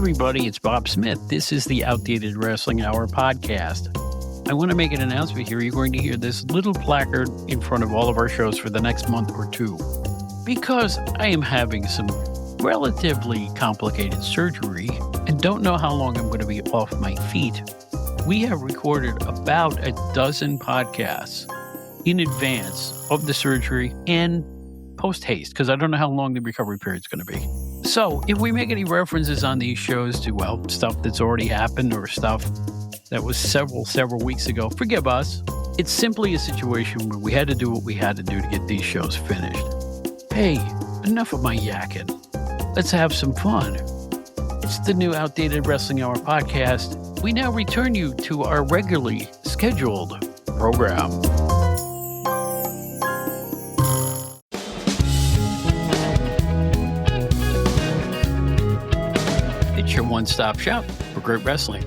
everybody, it's Bob Smith. This is the Outdated Wrestling Hour podcast. I want to make an announcement here. You're going to hear this little placard in front of all of our shows for the next month or two. Because I am having some relatively complicated surgery and don't know how long I'm going to be off my feet, we have recorded about a dozen podcasts in advance of the surgery and post-haste, because I don't know how long the recovery period is going to be. So if we make any references on these shows to, well, stuff that's already happened or stuff that was several weeks ago, forgive us. It's simply a situation where we had to do what we had to do to get these shows finished. Hey, enough of my yakking. Let's have some fun. It's the new Outdated Wrestling Hour podcast. We now return you to our regularly scheduled program. It's your one-stop shop for great wrestling.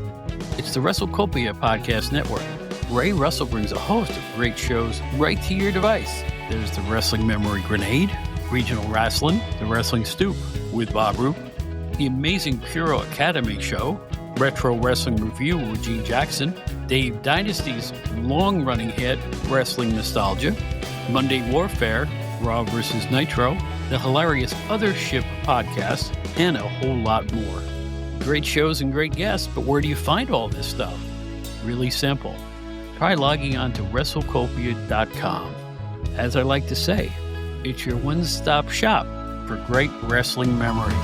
It's the WrestleCopia Podcast Network. Ray Russell brings a host of great shows right to your device. There's the Wrestling Memory Grenade, Regional Wrestling, the Wrestling Stoop with Bob Roop, the Amazing Puro Academy Show, Retro Wrestling Review with Gene Jackson, Dave Dynasty's long-running hit, Wrestling Nostalgia, Monday Warfare, Raw vs. Nitro, the hilarious Other Ship podcast, and a whole lot more. Great shows and great guests, but where do you find all this stuff? Really simple. Try logging on to WrestleCopia.com. As I like to say, it's your one-stop shop for great wrestling memories.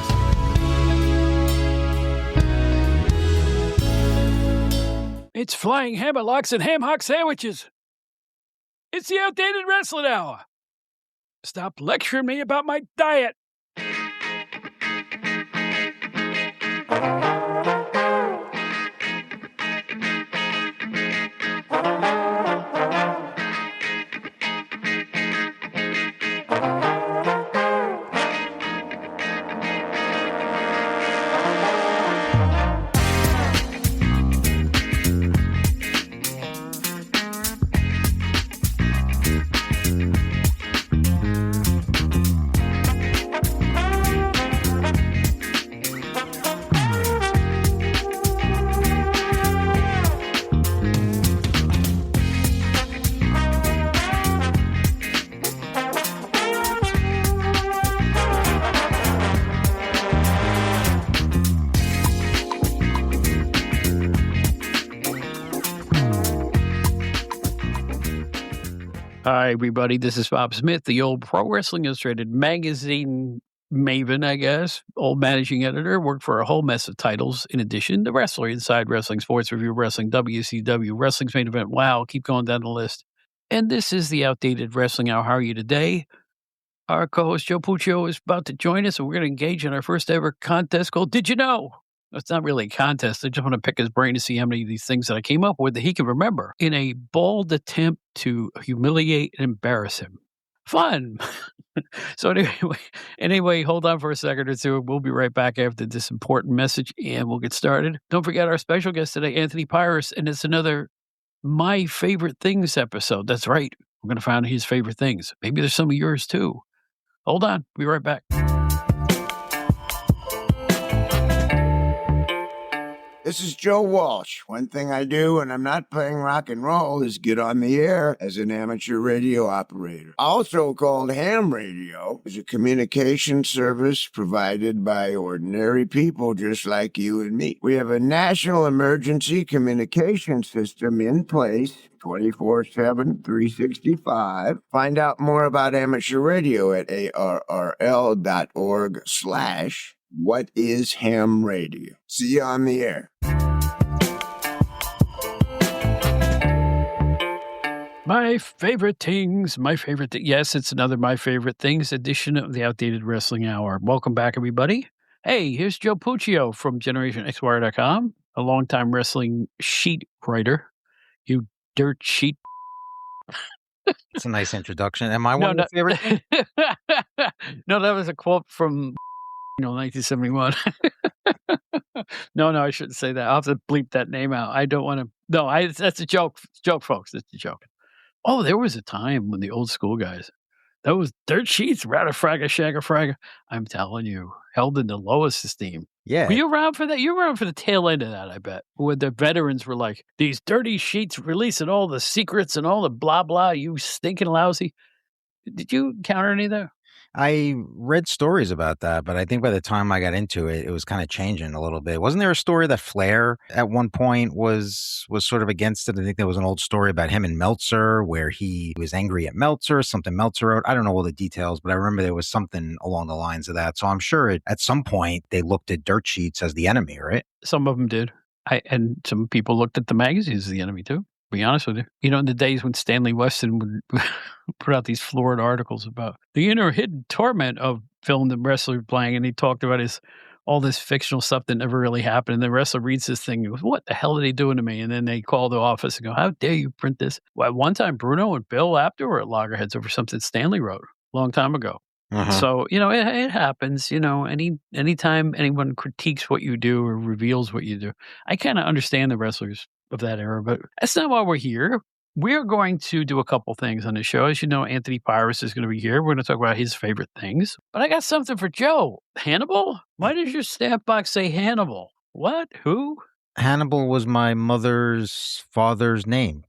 It's flying hammerlocks and ham hock sandwiches. It's the Outdated Wrestling Hour. Stop lecturing me about my diet. Hi, everybody. This is Bob Smith, the old Pro Wrestling Illustrated magazine maven, I guess, old managing editor, worked for a whole mess of titles. In addition, The Wrestler, Inside Wrestling, Sports Review Wrestling, WCW, Wrestling's Main Event. Wow, keep going down the list. And this is the Outdated Wrestling Hour. How are you today? Our co-host Joe Puccio is about to join us, and we're going to engage in our first ever contest called Did You Know? It's not really a contest. I just want to pick his brain to see how many of these things that I came up with that he can remember in a bold attempt to humiliate and embarrass him. Fun. So anyway, hold on for a second or two. We'll be right back after this important message, and we'll get started. Don't forget our special guest today, Anthony Pires, and it's another My Favorite Things episode. That's right. We're going to find his favorite things. Maybe there's some of yours, too. Hold on. Be right back. This is Joe Walsh. One thing I do when I'm not playing rock and roll is get on the air as an amateur radio operator. Also called ham radio, is a communication service provided by ordinary people just like you and me. We have a national emergency communication system in place 24/7, 365. Find out more about amateur radio at arrl.org/What is ham radio? See you on the air. My favorite things. Yes, it's another My Favorite Things edition of the Outdated Wrestling Hour. Welcome back, everybody. Hey, here's Joe Puccio from GenerationXWire.com, a longtime wrestling sheet writer. You dirt sheet. It's a nice introduction. Am I one of your favorite things? No, that was a quote from 1971. No, I shouldn't say that. I'll have to bleep that name out. I don't want to. No, that's a joke. It's a joke, folks. That's a joke. Oh, there was a time when the old school guys, those dirt sheets, rata fragga, shagga fragga, I'm telling you, held in the lowest esteem. Yeah. Were you around for that? You were around for the tail end of that, I bet. Where the veterans were like, these dirty sheets releasing all the secrets and all the blah, blah, you stinking lousy. Did you encounter any of that? I read stories about that, but I think by the time I got into it, it was kind of changing a little bit. Wasn't there a story that Flair at one point was sort of against it? I think there was an old story about him and Meltzer where he was angry at Meltzer, something Meltzer wrote. I don't know all the details, but I remember there was something along the lines of that. So I'm sure at some point they looked at dirt sheets as the enemy, right? Some of them did. And some people looked at the magazines as the enemy too. Be honest with you. You know, in the days when Stanley Weston would put out these florid articles about the inner hidden torment of film the wrestler playing, and he talked about all this fictional stuff that never really happened. And the wrestler reads this thing and goes, "What the hell are they doing to me?" And then they call the office and go, "How dare you print this?" Well, one time Bruno and Bill Apter were at loggerheads over something Stanley wrote a long time ago. So, you know, it happens, you know, anytime anyone critiques what you do or reveals what you do. I kind of understand the wrestlers of that era, but that's not why we're here. We're going to do a couple things on the show. As you know, Anthony Pires is going to be here. We're going to talk about his favorite things. But I got something for Joe. Hannibal? Why does your stamp box say Hannibal? What? Who? Hannibal was my mother's father's name.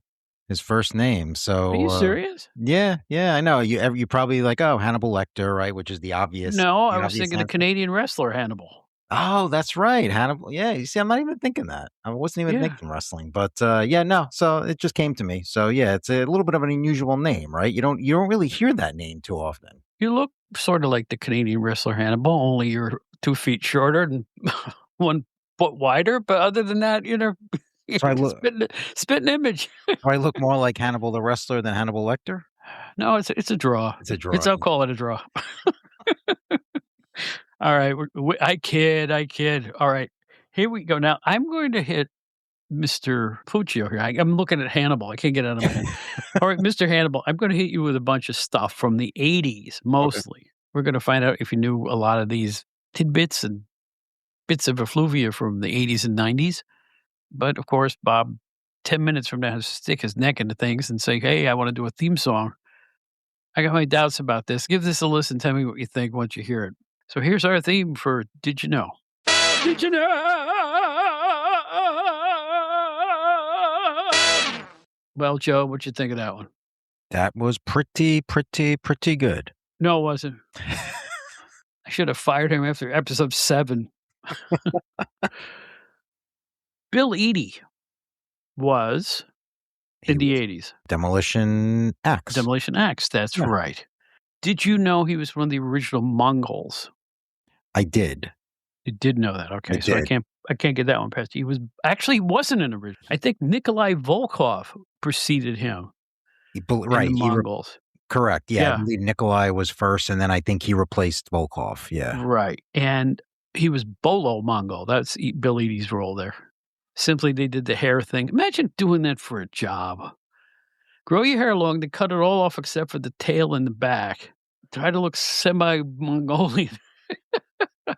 His first name. So are you serious? Yeah, I know. You probably like, oh, Hannibal Lecter, right? Which is the obvious. No, I was thinking a Canadian wrestler, Hannibal. Oh, that's right, Hannibal. Yeah, you see, I'm not even thinking that. I wasn't even thinking wrestling, but no. So it just came to me. So yeah, it's a little bit of an unusual name, right? You don't really hear that name too often. You look sort of like the Canadian wrestler Hannibal, only you're 2 feet shorter and 1 foot wider. But other than that, you know. So I look spitting image. Do I look more like Hannibal the wrestler than Hannibal Lecter? No, it's a draw. It's a draw. I'll call it a draw. All right, I kid. All right, here we go. Now I'm going to hit Mr. Puccio here. I'm looking at Hannibal. I can't get out of my head. All right, Mr. Hannibal, I'm going to hit you with a bunch of stuff from the 80s, mostly. Okay. We're going to find out if you knew a lot of these tidbits and bits of effluvia from the 80s and 90s. But, of course, Bob, 10 minutes from now, has to stick his neck into things and say, hey, I want to do a theme song. I got my doubts about this. Give this a listen. Tell me what you think once you hear it. So here's our theme for Did You Know? Did you know? Well, Joe, what'd you think of that one? That was pretty good. No, it wasn't. I should have fired him after episode 7. Bill Eadie was in the 80s. Demolition Axe. Demolition Axe, that's right. Did you know he was one of the original Mongols? I did. You did know that, okay. I can't get that one past you. He wasn't an original. I think Nikolai Volkov preceded him. Right. In the Mongols. Correct. Yeah. I believe Nikolai was first, and then I think he replaced Volkov. Yeah. Right. And he was Bolo Mongol. That's Bill Eadie's role there. Simply, they did the hair thing. Imagine doing that for a job. Grow your hair long, then cut it all off except for the tail and the back. Try to look semi-Mongolian.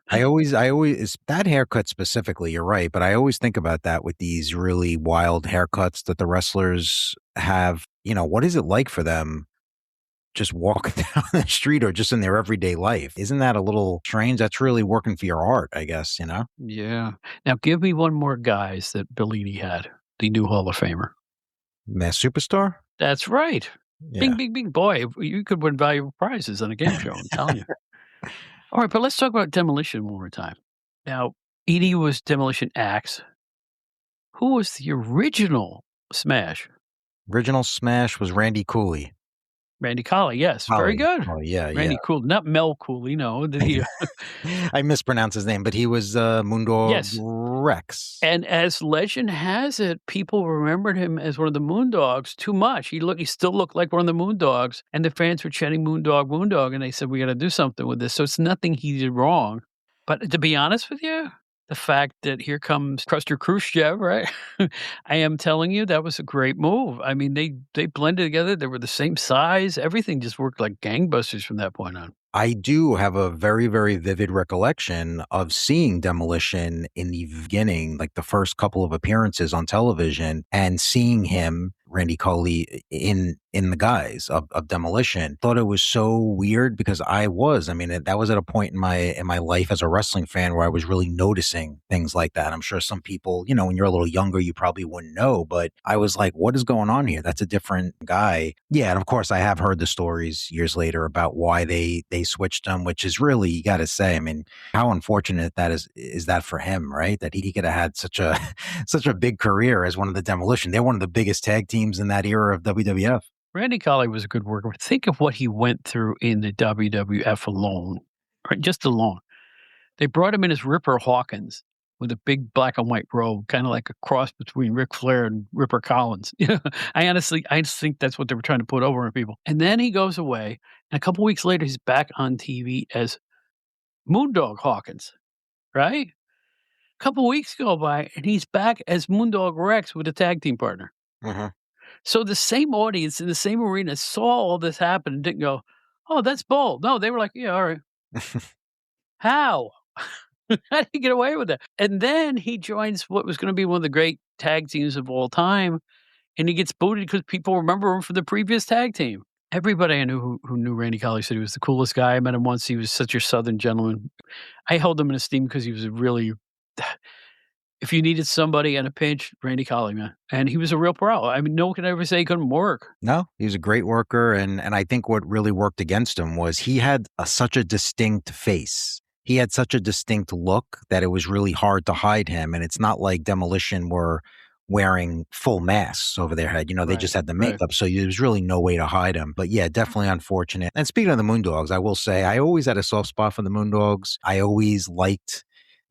I always that haircut specifically, you're right, but I always think about that with these really wild haircuts that the wrestlers have. You know, what is it like for them just walking down the street or just in their everyday life? Isn't that a little strange? That's really working for your art, I guess, you know? Yeah. Now give me one more guys that Bill Eadie had, the new Hall of Famer. Mass Superstar? That's right. Yeah. Bing, bing, bing. Boy, you could win valuable prizes on a game show, I'm telling you. All right, but let's talk about Demolition one more time. Now, Eadie was Demolition Axe. Who was the original Smash? Original Smash was Randy Cooley. Randy Colley, yes. Very good. Oh, yeah, Randy Cooley. Not Mel Cooley, no. I mispronounced his name, but he was Moondog Rex. And as legend has it, people remembered him as one of the Moondogs too much. He still looked like one of the Moondogs, and the fans were chanting Moondog, Moondog, and they said, we got to do something with this. So it's nothing he did wrong. But to be honest with you, the fact that here comes Kruster Khrushchev, right? I am telling you, that was a great move. I mean, they blended together. They were the same size. Everything just worked like gangbusters from that point on. I do have a very, very vivid recollection of seeing Demolition in the beginning, like the first couple of appearances on television, and seeing him Randy Coley in the guise of Demolition. Thought it was so weird because I mean, that was at a point in my life as a wrestling fan where I was really noticing things like that. I'm sure some people, when you're a little younger, you probably wouldn't know, but I was like, what is going on here? That's a different guy. Yeah, and of course I have heard the stories years later about why they switched him, which is really, you got to say, I mean, how unfortunate that is that for him, right? That he could have had such a such a big career as one of the Demolition. They're one of the biggest tag teams in that era of WWF. Randy Colley was a good worker. Think of what he went through in the WWF alone, right? Just alone. They brought him in as Ripper Hawkins with a big black and white robe, kind of like a cross between Ric Flair and Ripper Collins. I just think that's what they were trying to put over on people. And then he goes away, and a couple weeks later, he's back on TV as Moondog Hawkins, right? A couple weeks go by, and he's back as Moondog Rex with a tag team partner. Uh-huh. So the same audience in the same arena saw all this happen and didn't go, "Oh, that's bold." No, they were like, "Yeah, all right." How? How did he get away with that? And then he joins what was going to be one of the great tag teams of all time, and he gets booted because people remember him from the previous tag team. Everybody I knew who knew Randy Colley said he was the coolest guy. I met him once. He was such a Southern gentleman. I held him in esteem because he was a really if you needed somebody in a pinch, Randy Colley, man. And he was a real pro. I mean, no one can ever say he couldn't work. No, he was a great worker. And I think what really worked against him was he had such a distinct face. He had such a distinct look that it was really hard to hide him. And it's not like Demolition were wearing full masks over their head. They just had the makeup. So there was really no way to hide him. But yeah, definitely unfortunate. And speaking of the Moondogs, I will say I always had a soft spot for the Moondogs. I always liked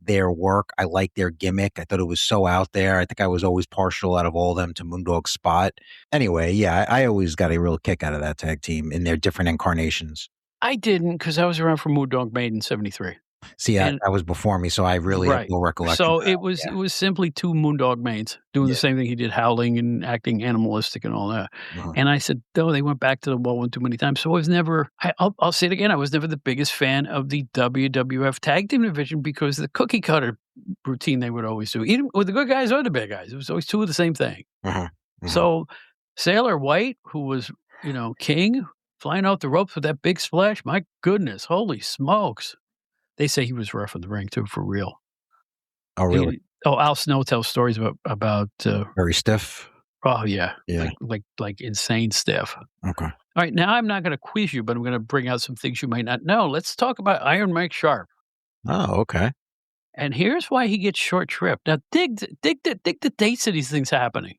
their work. I liked their gimmick. I thought it was so out there. I think I was always partial out of all of them to Moondog Spot. Anyway, yeah, I always got a real kick out of that tag team in their different incarnations. I didn't because I was around for Moondog Made in '73. See, that was before me, so I really have no recollection. So it was simply two Moondog Mains doing the same thing he did, howling and acting animalistic and all that. Uh-huh. And I said, they went back to the well one too many times. So I was never, I'll say it again, I was never the biggest fan of the WWF tag team division because the cookie cutter routine they would always do, even with the good guys or the bad guys. It was always two of the same thing. Uh-huh. Uh-huh. So Sailor White, who was, king, flying out the ropes with that big splash, my goodness, holy smokes. They say he was rough in the ring too, for real. Oh, really? Al Snow tells stories about very stiff. Oh yeah, like insane stiff. Okay. All right, now I'm not going to quiz you, but I'm going to bring out some things you might not know. Let's talk about Iron Mike Sharp. Oh, okay. And here's why he gets short shrift. Now, dig the dates of these things happening.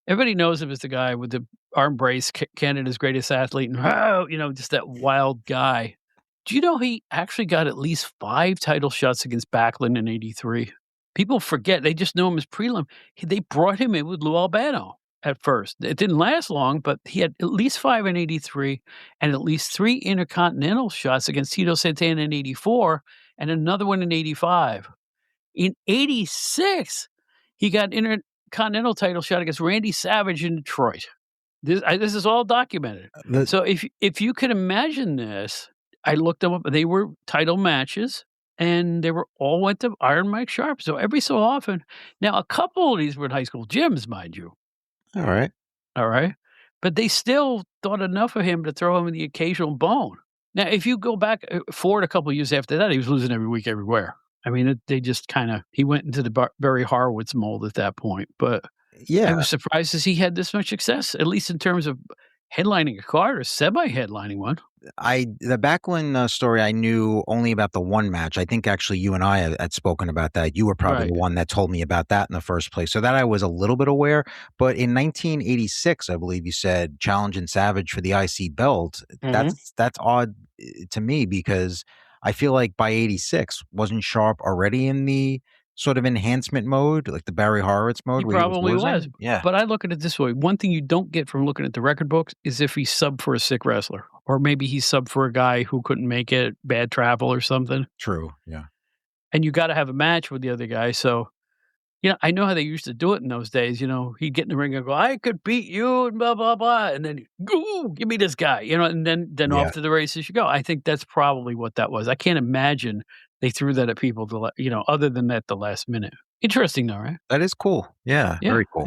Everybody knows him as the guy with the arm brace, Canada's greatest athlete, and just that wild guy. Do you know he actually got at least 5 title shots against Backlund in '83? People forget. They just know him as prelim. They brought him in with Lou Albano at first. It didn't last long, but he had at least 5 in '83 and at least 3 intercontinental shots against Tito Santana in '84 and another one in '85. In '86, he got an intercontinental title shot against Randy Savage in Detroit. This is all documented. So if you can imagine this, I looked them up. They were title matches, and they all went to Iron Mike Sharp. So every so often, now a couple of these were in high school gyms, mind you. All right. But they still thought enough of him to throw him in the occasional bone. Now, if you go back forward a couple of years after that, he was losing every week, everywhere. I mean, they just he went into the Barry Horowitz mold at that point. But yeah, I was surprised to see he had this much success, at least in terms of headlining a card or semi-headlining one. The Backlund story, I knew only about the one match. I think actually you and I had spoken about that. You were probably the one that told me about that in the first place. So that I was a little bit aware. But in 1986, I believe you said challenging Savage for the IC belt. Mm-hmm. That's odd to me because I feel like by '86, wasn't Sharp already in the sort of enhancement mode, like the Barry Horowitz mode? He probably was. Yeah. But I look at it this way. One thing you don't get from looking at the record books is if he's sub for a sick wrestler. Or maybe he's sub for a guy who couldn't make it, bad travel or something. True, yeah. And you got to have a match with the other guy. So, I know how they used to do it in those days. He'd get in the ring and go, I could beat you and blah, blah, blah. And then, give me this guy, and then off to the races you go. I think that's probably what that was. I can't imagine they threw that at people, other than at the last minute. Interesting though, right? That is cool. Yeah, very cool.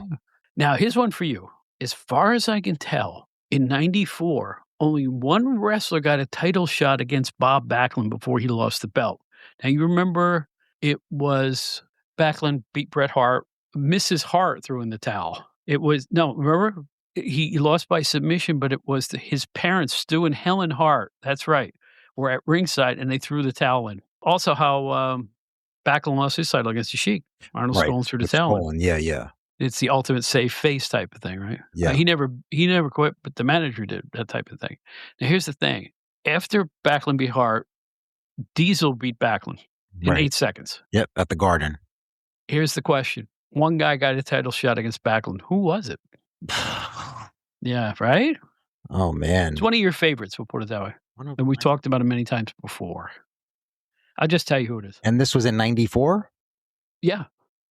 Now, here's one for you. As far as I can tell, in 94, only one wrestler got a title shot against Bob Backlund before he lost the belt. Now, you remember it was Backlund beat Bret Hart. Mrs. Hart threw in the towel. It was, no, remember? He lost by submission, but it was his parents, Stu and Helen Hart, that's right, were at ringside, and they threw the towel in. Also, how Backlund lost his title against the Sheik. Arnold Right. Skaaland threw the With towel in. Skaaland, yeah. It's the ultimate save face type of thing, right? Yeah. He never quit, but the manager did, that type of thing. Now, here's the thing. After Backlund beat Hart, Diesel beat Backlund in Right. 8 seconds. Yep, at the Garden. Here's the question. One guy got a title shot against Backlund. Who was it? Yeah, right? Oh, man. It's one of your favorites, we'll put it that way. And we've talked about it many times before. I'll just tell you who it is. And this was in 94? Yeah.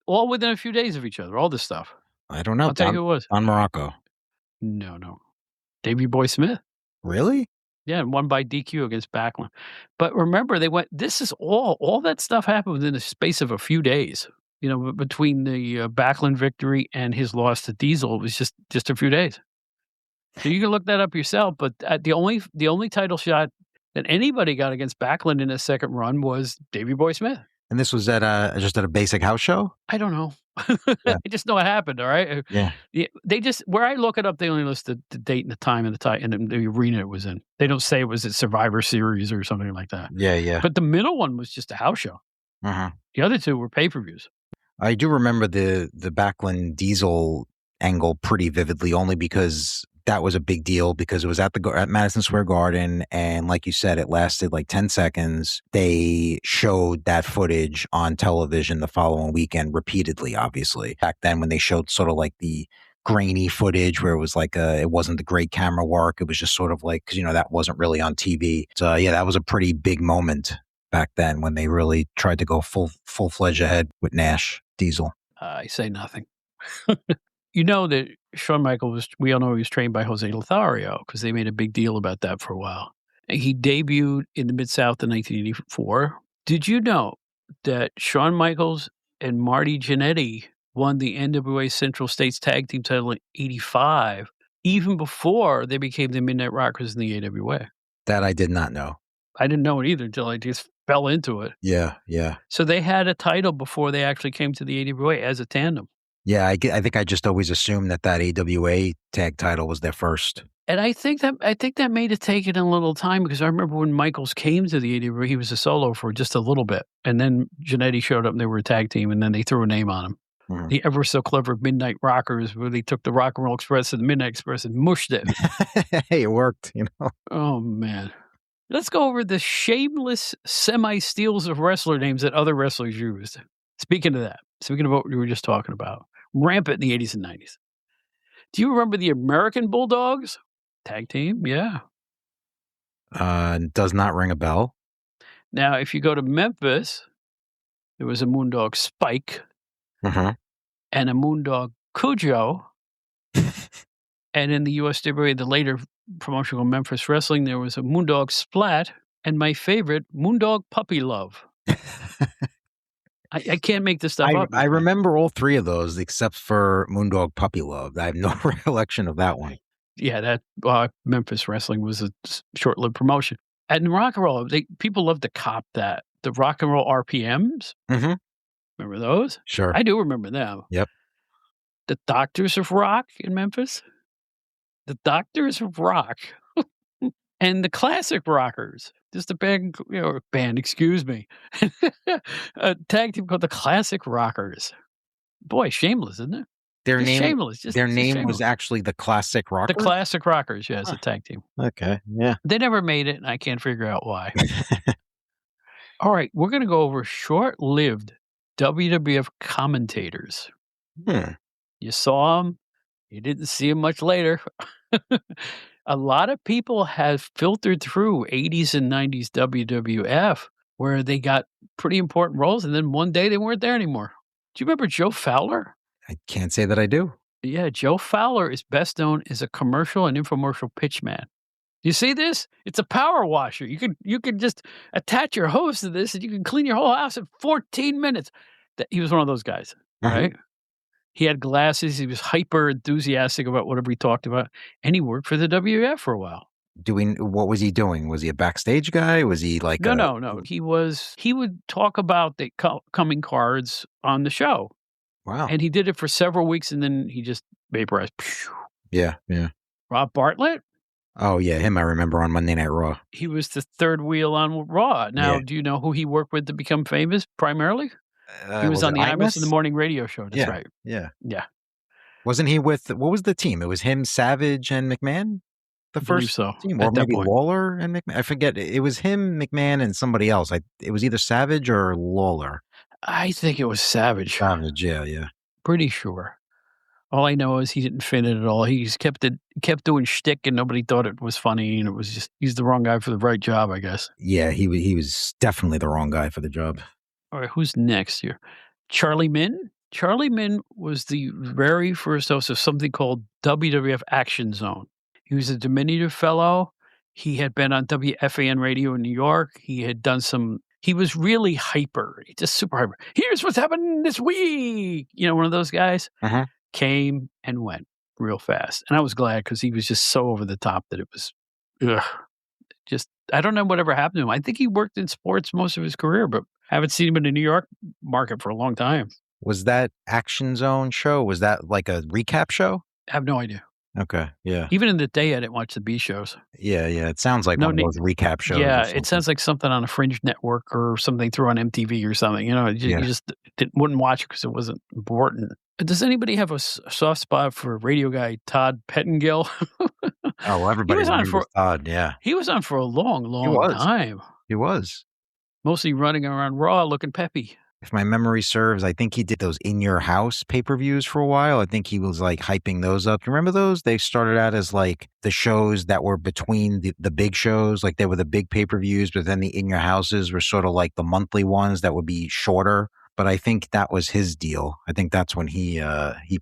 All within a few days of each other, all this stuff. I don't know. I'll tell you who it was. On Morocco. No. Davey Boy Smith. Really? Yeah, and won by DQ against Backlund. But remember, this is all that stuff happened within the space of a few days. You know, between the Backlund victory and his loss to Diesel, it was just a few days. So you can look that up yourself. But the only title shot that anybody got against Backlund in a second run was Davey Boy Smith. And this was just at a basic house show? I don't know. Yeah. I just know it happened. All right. Yeah. They just, where I look it up, they only list the date and the time and the arena it was in. They don't say it was at Survivor Series or something like that. Yeah. But the middle one was just a house show. Uh-huh. The other two were pay-per-views. I do remember the Backlund Diesel angle pretty vividly, only because that was a big deal because it was at Madison Square Garden, and like you said, it lasted like 10 seconds. They showed that footage on television the following weekend repeatedly, obviously. Back then when they showed sort of like the grainy footage where it was like it wasn't the great camera work. It was just sort of like, because, that wasn't really on TV. So yeah, that was a pretty big moment back then when they really tried to go full-fledged ahead with Nash Diesel. I say nothing. You know that Shawn Michaels we all know he was trained by Jose Lothario because they made a big deal about that for a while. And he debuted in the Mid-South in 1984. Did you know that Shawn Michaels and Marty Jannetty won the NWA Central States Tag Team title in 85, even before they became the Midnight Rockers in the AWA? That I did not know. I didn't know it either until I just fell into it. Yeah. So they had a title before they actually came to the AWA as a tandem. Yeah, I think I just always assumed that AWA tag title was their first. And I think that may have taken a little time because I remember when Michaels came to the AWA, he was a solo for just a little bit. And then Jannetty showed up and they were a tag team and then they threw a name on him. Mm-hmm. The ever so clever Midnight Rockers, where they took the Rock and Roll Express and the Midnight Express and mushed it. Hey, it worked, Oh, man. Let's go over the shameless semi-steals of wrestler names that other wrestlers used. Speaking of what we were just talking about. Rampant in the 80s and 90s. Do you remember the American Bulldogs? Tag team, yeah. Does not ring a bell. Now, if you go to Memphis, there was a Moondog Spike and a Moondog Cujo. And in the USWA, the later promotion of Memphis Wrestling, there was a Moondog Splat and my favorite, Moondog Puppy Love. I can't make this stuff up. I remember all three of those except for Moondog Puppy Love. I have no recollection of that one. Yeah, that Memphis Wrestling was a short-lived promotion. And rock and roll, people love to cop that. The rock and roll RPMs. Mm-hmm. Remember those? Sure. I do remember them. Yep. The Doctors of Rock in Memphis. The Doctors of Rock. And the Classic Rockers. Just a band, excuse me. A tag team called the Classic Rockers. Boy, shameless, isn't it? Their name shameless. Was actually the Classic Rockers? The Classic Rockers, yeah, it's a tag team. Okay, yeah. They never made it, and I can't figure out why. All right, we're going to go over short-lived WWF commentators. You saw them. You didn't see them much later. A lot of people have filtered through 80s and 90s WWF where they got pretty important roles, and then one day they weren't there anymore. Do you remember Joe Fowler? I can't say that I do. Yeah, Joe Fowler is best known as a commercial and infomercial pitchman. You see this? It's a power washer. You could just attach your hose to this and you can clean your whole house in 14 minutes. He was one of those guys, right? He had glasses. He was hyper enthusiastic about whatever he talked about, and he worked for the WWF for a while. What was he doing? Was he a backstage guy? Was he like No, no, no. He would talk about the coming cards on the show, wow. and he did it for several weeks, and then he just vaporized. Yeah, yeah. Rob Bartlett? Oh, yeah, him I remember on Monday Night Raw. He was the third wheel on Raw. Now, Yeah. do you know who he worked with to become famous primarily? He was on the Imus in the Morning Radio Show. That's right. Yeah. Yeah. Wasn't he with what was the team? It was him, Savage, and McMahon? The I believe first so, team, or at that maybe point. Lawler and McMahon. I forget. It was him, McMahon, and somebody else. It was either Savage or Lawler. I think it was Savage. Savage, yeah. Pretty sure. All I know is he didn't fit in at all. He's kept doing shtick, and nobody thought it was funny, and it was just he's the wrong guy for the right job, I guess. Yeah, he was definitely the wrong guy for the job. All right, who's next here? Charlie Min? Charlie Min was the very first host of something called WWF Action Zone. He was a diminutive fellow. He had been on WFAN radio in New York. He had done he was really hyper, just super hyper. Here's what's happening this week. You know, one of those guys. Uh-huh. Came and went real fast. And I was glad because he was just so over the top that it was, just, I don't know whatever happened to him. I think he worked in sports most of his career, but haven't seen him in the New York market for a long time. Was that Action Zone show? Was that like a recap show? I have no idea. Okay, yeah. Even in the day, I didn't watch the B shows. Yeah. It sounds like one of those recap shows. Yeah, it sounds like something on a fringe network or something through on MTV or something. You know, you just wouldn't watch it because it wasn't important. Does anybody have a soft spot for radio guy Todd Pettengill? Oh, everybody remembers Todd, yeah. He was on for a long time. He was. Mostly running around Raw looking peppy. If my memory serves, I think he did those In Your House pay-per-views for a while. I think he was like hyping those up. You remember those? They started out as like the shows that were between the big shows. Like they were the big pay-per-views, but then the In Your Houses were sort of like the monthly ones that would be shorter. But I think that was his deal. I think that's when he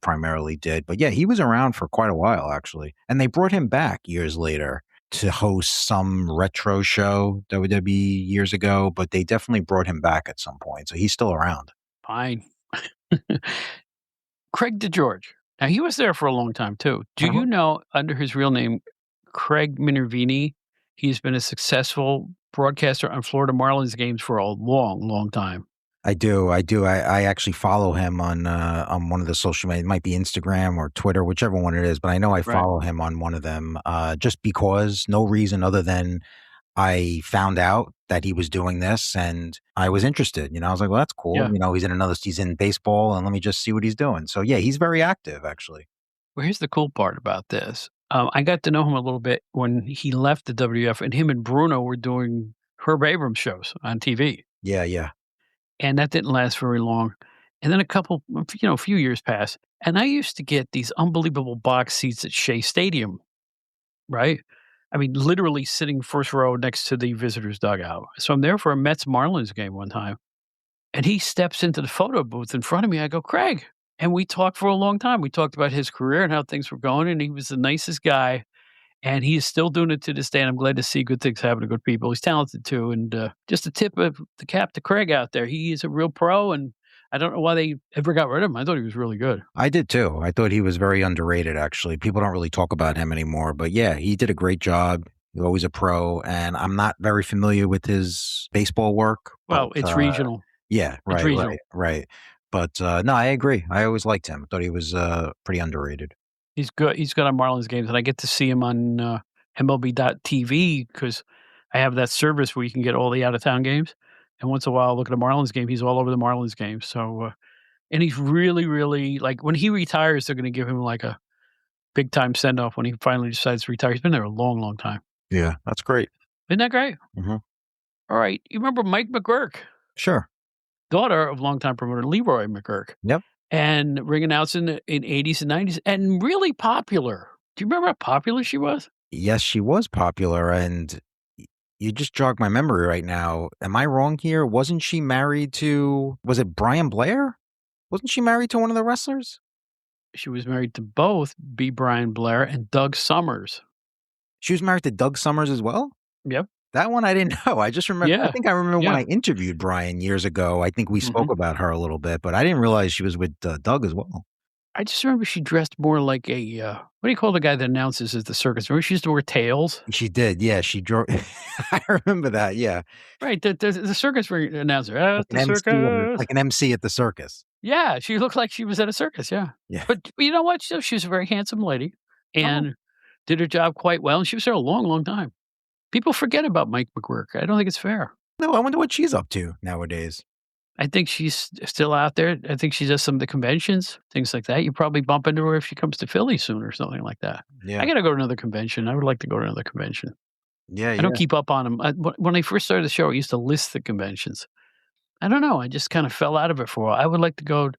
primarily did. But yeah, he was around for quite a while, actually. And they brought him back years later to host some retro show, WWE years ago, but they definitely brought him back at some point. So he's still around. Fine. Craig DeGeorge. Now, he was there for a long time, too. Do you know, under his real name, Craig Minervini, he's been a successful broadcaster on Florida Marlins games for a long, long time. I do. I actually follow him on one of the social media. It might be Instagram or Twitter, whichever one it is. But I know I follow him on one of them just because, no reason other than I found out that he was doing this and I was interested. You know, I was like, well, that's cool. Yeah. You know, he's in baseball and let me just see what he's doing. So yeah, he's very active actually. Well, here's the cool part about this. I got to know him a little bit when he left the WWF, and him and Bruno were doing Herb Abrams shows on TV. Yeah. And that didn't last very long. And then a few years passed. And I used to get these unbelievable box seats at Shea Stadium, right? I mean, literally sitting first row next to the visitors' dugout. So I'm there for a Mets-Marlins game one time. And he steps into the photo booth in front of me. I go, Craig. And we talked for a long time. We talked about his career and how things were going. And he was the nicest guy. And he is still doing it to this day, and I'm glad to see good things happen to good people. He's talented too, and just a tip of the cap to Craig out there. He is a real pro, and I don't know why they ever got rid of him. I thought he was really good. I did too. I thought he was very underrated, actually. People don't really talk about him anymore, but yeah, he did a great job. He's always a pro, and I'm not very familiar with his baseball work. Well, but, it's regional. Yeah, right. But no, I agree. I always liked him. I thought he was pretty underrated. He's good. He's good on Marlins games, and I get to see him on MLB.TV because I have that service where you can get all the out-of-town games. And once in a while, I look at a Marlins game. He's all over the Marlins games. So, and he's really, really, like, when he retires, they're going to give him, like, a big-time send-off when he finally decides to retire. He's been there a long, long time. Yeah, that's great. Isn't that great? Mm-hmm. All right. You remember Mike McGurk? Sure. Daughter of longtime promoter Leroy McGurk. Yep. And ring announcer in 80s and 90s, and really popular. Do you remember how popular she was? Yes, she was popular, and you just jogged my memory right now. Am I wrong here? Wasn't she married to, was it Brian Blair? Wasn't she married to one of the wrestlers? She was married to both B. Brian Blair and Doug Summers. She was married to Doug Summers as well? Yep. That one I didn't know. I just remember. Yeah. I think I remember when I interviewed Brian years ago. I think we spoke about her a little bit, but I didn't realize she was with Doug as well. I just remember she dressed more like a, what do you call the guy that announces at the circus? Remember she used to wear tails? She did, yeah, she drove I remember that, yeah. Right, the circus announcer, Like "At an the MC on the circus." like an MC at the circus. Yeah, she looked like she was at a circus, yeah. Yeah. But you know what? She was a very handsome lady Oh. and did her job quite well, and she was there a long, long time. People forget about Mike McGuirk. I don't think it's fair. No, I wonder what she's up to nowadays. I think she's still out there. I think she does some of the conventions, things like that. You probably bump into her if she comes to Philly soon or something like that. I Yeah. gotta go to another convention. I would like to go to another convention. Yeah, I don't yeah. keep up on them. When I first started the show, I used to list the conventions. I don't know. I just kind of fell out of it for a while. I would like to go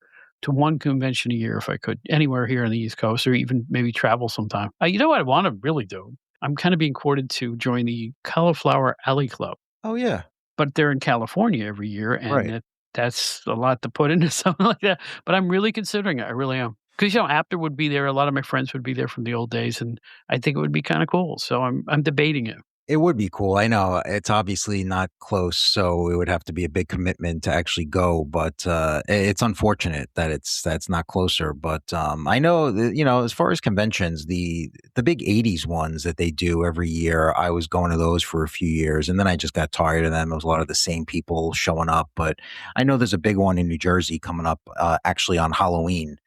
to one convention a year if I could, anywhere here on the East Coast, or even maybe travel sometime. You know what I want to really do? I'm kind of being courted to join the Cauliflower Alley Club, Oh, yeah. but they're in California every year, and Right. that's a lot to put into something like that. But I'm really considering it. I really am. Because Apter would be there. A lot of my friends would be there from the old days, and I think it would be kind of cool. So I'm debating it. It would be cool. I know it's obviously not close, so it would have to be a big commitment to actually go. But it's unfortunate that that's not closer. But I know that, as far as conventions, the big '80s ones that they do every year, I was going to those for a few years, and then I just got tired of them. It was a lot of the same people showing up. But I know there's a big one in New Jersey coming up, actually on Halloween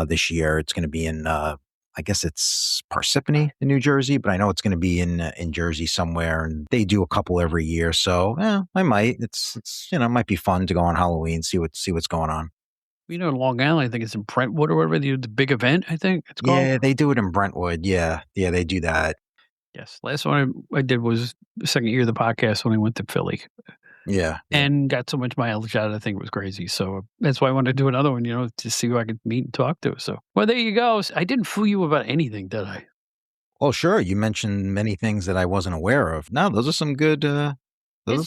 this year. It's going to be in. I guess it's Parsippany in New Jersey, but I know it's going to be in Jersey somewhere, and they do a couple every year. So I might. It's it might be fun to go on Halloween, see what's going on. In Long Island, I think it's in Brentwood or whatever, the big event, I think it's called. Yeah, they do it in Brentwood. Yeah, they do that. Yes. Last one I did was the second year of the podcast when I went to Philly Yeah, and got so much mileage out of it. I think it was crazy. So that's why I wanted to do another one, to see who I could meet and talk to. So, well, there you go. I didn't fool you about anything, did I? Oh, sure. You mentioned many things that I wasn't aware of. No, those are some good. Those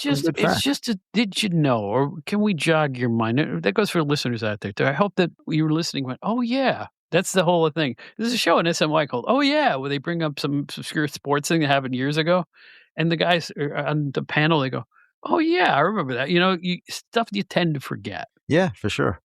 are some good It's facts. just did you know, or can we jog your mind? That goes for listeners out there too. I hope that you were listening went, oh yeah, that's the whole thing. There's a show on SNY called Oh Yeah, where they bring up some obscure sports thing that happened years ago. And the guys on the panel, they go, oh yeah, I remember that. Stuff you tend to forget. Yeah, for sure.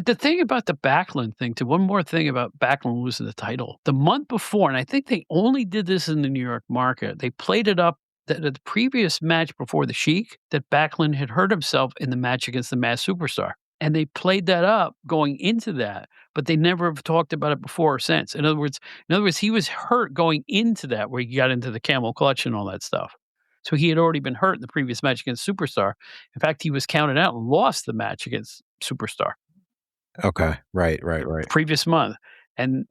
The thing about the Backlund thing, too, one more thing about Backlund losing the title. The month before, and I think they only did this in the New York market, they played it up that the previous match before the Sheik, that Backlund had hurt himself in the match against the Masked Superstar. And they played that up going into that, but they never have talked about it before or since. In other words, he was hurt going into that, where he got into the camel clutch and all that stuff. So he had already been hurt in the previous match against Superstar. In fact, he was counted out and lost the match against Superstar Okay. Right. previous month. And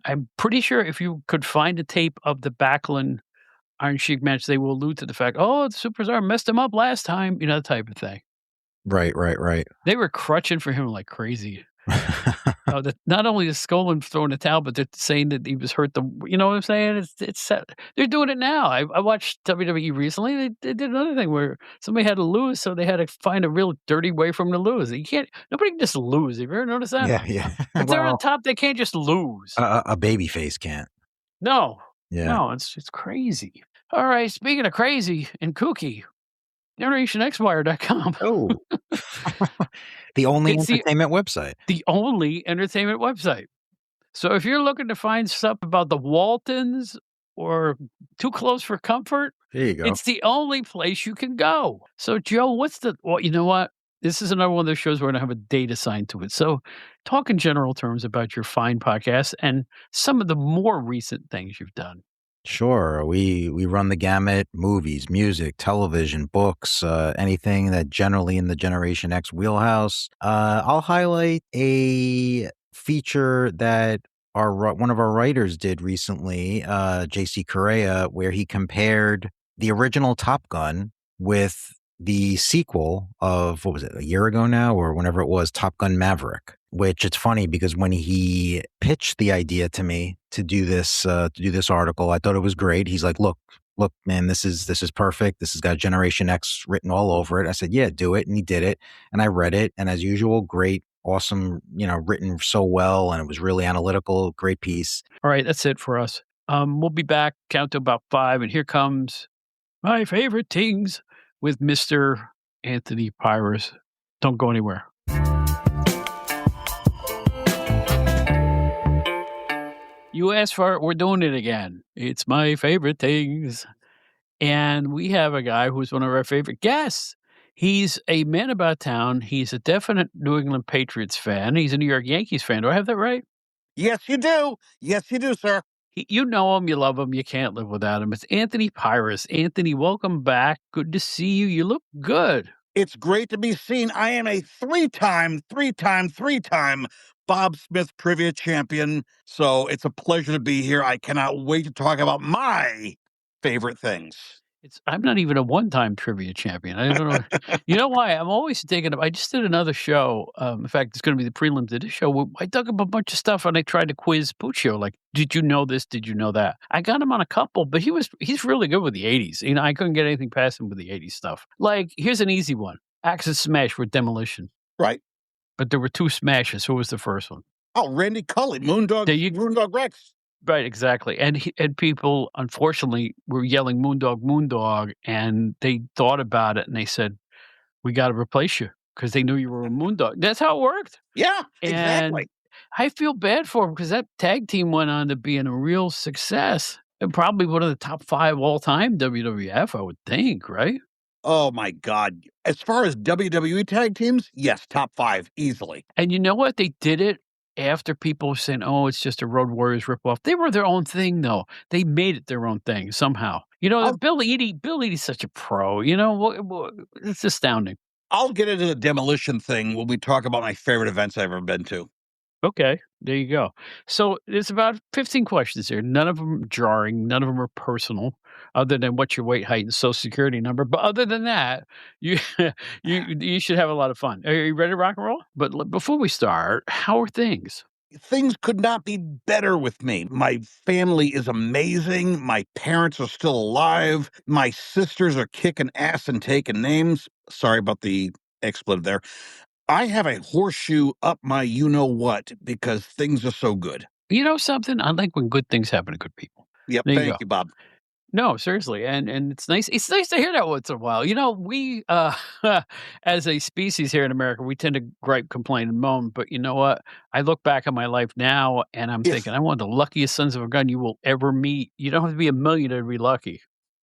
I'm pretty sure if you could find a tape of the Backlund Iron Sheik match, they will allude to the fact, oh, the Superstar messed him up last time, that type of thing. Right. They were crutching for him like crazy. Not only is Skolin throwing a towel, but they're saying that he was hurt. You know what I'm saying? It's they're doing it now. I watched WWE recently. They did another thing where somebody had to lose, so they had to find a real dirty way for him to lose. Nobody can just lose. Have you ever noticed that? Yeah. If they're on top, they can't just lose. A baby face can't. No, Yeah. no, it's crazy. All right, speaking of crazy and kooky, GenerationXWire.com. Oh. The only It's entertainment website. the only entertainment website. So if you're looking to find stuff about the Waltons or Too Close for Comfort, There you go. it's the only place you can go. So, Joe, well, you know what? This is another one of those shows where I don't have a date assigned to it. So talk in general terms about your fine podcast and some of the more recent things you've done. Sure. We run the gamut: movies, music, television, books, anything that generally in the Generation X wheelhouse. I'll highlight a feature that one of our writers did recently, JC Correa, where he compared the original Top Gun with the sequel of, what was it, a year ago now, or whenever it was, Top Gun Maverick. Which it's funny because when he pitched the idea to me to do this article, I thought it was great. He's like, look, man, this is perfect. This has got Generation X written all over it. I said, yeah, do it. And he did it. And I read it. And as usual, great, awesome, written so well. And it was really analytical, great piece. All right, that's it for us. We'll be back, count to about 5. And here comes my favorite things with Mr. Anthony Pires. Don't go anywhere. You asked for it, we're doing it again. It's my favorite things. And we have a guy who's one of our favorite guests. He's a man about town. He's a definite New England Patriots fan. He's a New York Yankees fan. Do I have that right? Yes, you do. Yes, you do, sir. You know him, you love him, you can't live without him. It's Anthony Pires. Anthony, welcome back. Good to see you. You look good. It's great to be seen. I am a three-time Bob Smith trivia champion. So it's a pleasure to be here. I cannot wait to talk about my favorite things. I'm not even a one-time trivia champion. I don't know. You know why? I'm always digging up. I just did another show. In fact, it's going to be the prelim to this show. I dug up a bunch of stuff and I tried to quiz Puccio. Like, did you know this? Did you know that? I got him on a couple, but he's really good with the 80s. You know, I couldn't get anything past him with the 80s stuff. Like, here's an easy one. Axis Smash with Demolition. Right. But there were two smashes. Who was the first one? Oh, Randy Cully, Moondog Rex. Right, exactly, and people, unfortunately, were yelling "Moondog, Moondog," and they thought about it, and they said, "We gotta replace you," because they knew you were a Moondog. That's how it worked, Yeah, and exactly. I feel bad for him because that tag team went on to being a real success, and probably one of the top 5 all-time WWF, I would think, right? Oh, my God. As far as WWE tag teams, yes, top 5, easily. And you know what? They did it after people were saying, "Oh, it's just a Road Warriors ripoff." They were their own thing, though. They made it their own thing somehow. You know, Bill Eadie's such a pro, you know? It's astounding. I'll get into the demolition thing when we talk about my favorite events I've ever been to. Okay, there you go. So, there's about 15 questions here. None of them jarring, none of them are personal, other than what's your weight, height, and Social Security number. But other than that, you you should have a lot of fun. Are you ready to rock and roll? But before we start, how are things? Things could not be better with me. My family is amazing. My parents are still alive. My sisters are kicking ass and taking names. Sorry about the expletive there. I have a horseshoe up my you-know-what because things are so good. You know something? I like when good things happen to good people. Yep, There you thank go. you, Bob. No, seriously, and it's nice to hear that once in a while. You know, we, as a species here in America, we tend to gripe, complain, and moan, but you know what? I look back on my life now, and I'm If thinking, I'm one of the luckiest sons of a gun you will ever meet. You don't have to be a millionaire to be lucky.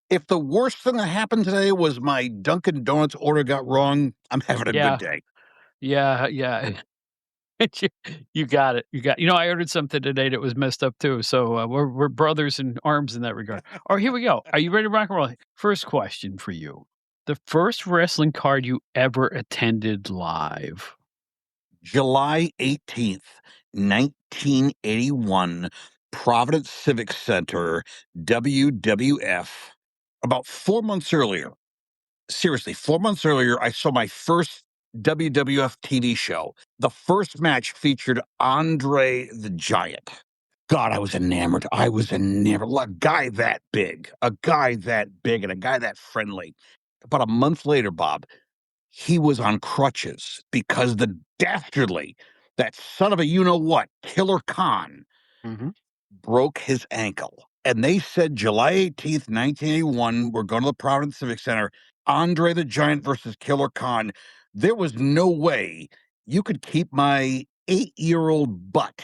if the worst thing that happened today was my Dunkin' Donuts order got wrong, I'm having a Yeah, good day. yeah. You you know, I ordered something today that was messed up too, so, we're brothers in arms in that regard. Alright, here we go. Are you ready to rock and roll? First question for you. The first wrestling card you ever attended live? July 18th, 1981, Providence Civic Center, WWF. About 4 months earlier, seriously, 4 months earlier, I saw my first WWF TV show. The first match featured Andre the Giant. God, I was enamored. A guy that big, and a guy that friendly. About a month later, Bob, he was on crutches because the dastardly, that son of a you know what, Killer Khan, Mhm. broke his ankle. And they said July 18th, 1981, we're going to the Providence Civic Center, Andre the Giant versus Killer Khan. There was no way you could keep my 8-year-old butt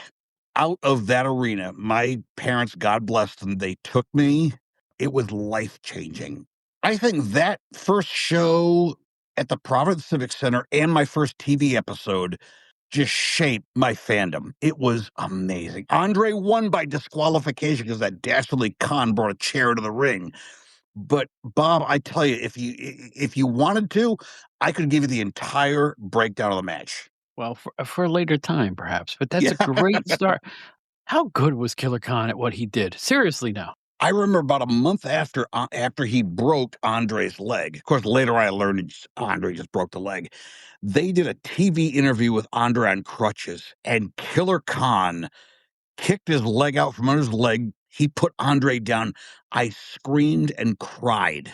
out of that arena. My parents, God bless them, they took me. It was life changing. I think that first show at the Providence Civic Center and my first TV episode just shaped my fandom. It was amazing. Andre won by disqualification because that dastardly Khan brought a chair into the ring. But Bob, I tell you, if you wanted to, I could give you the entire breakdown of the match. Well, for a later time, perhaps, but that's Yeah. a great start. How good was Killer Khan at what he did? Seriously now. I remember about a month after he broke Andre's leg. Of course, later I learned Andre just broke the leg. They did a TV interview with Andre on crutches, and Killer Khan kicked his leg out from under his leg. He put Andre down. I screamed and cried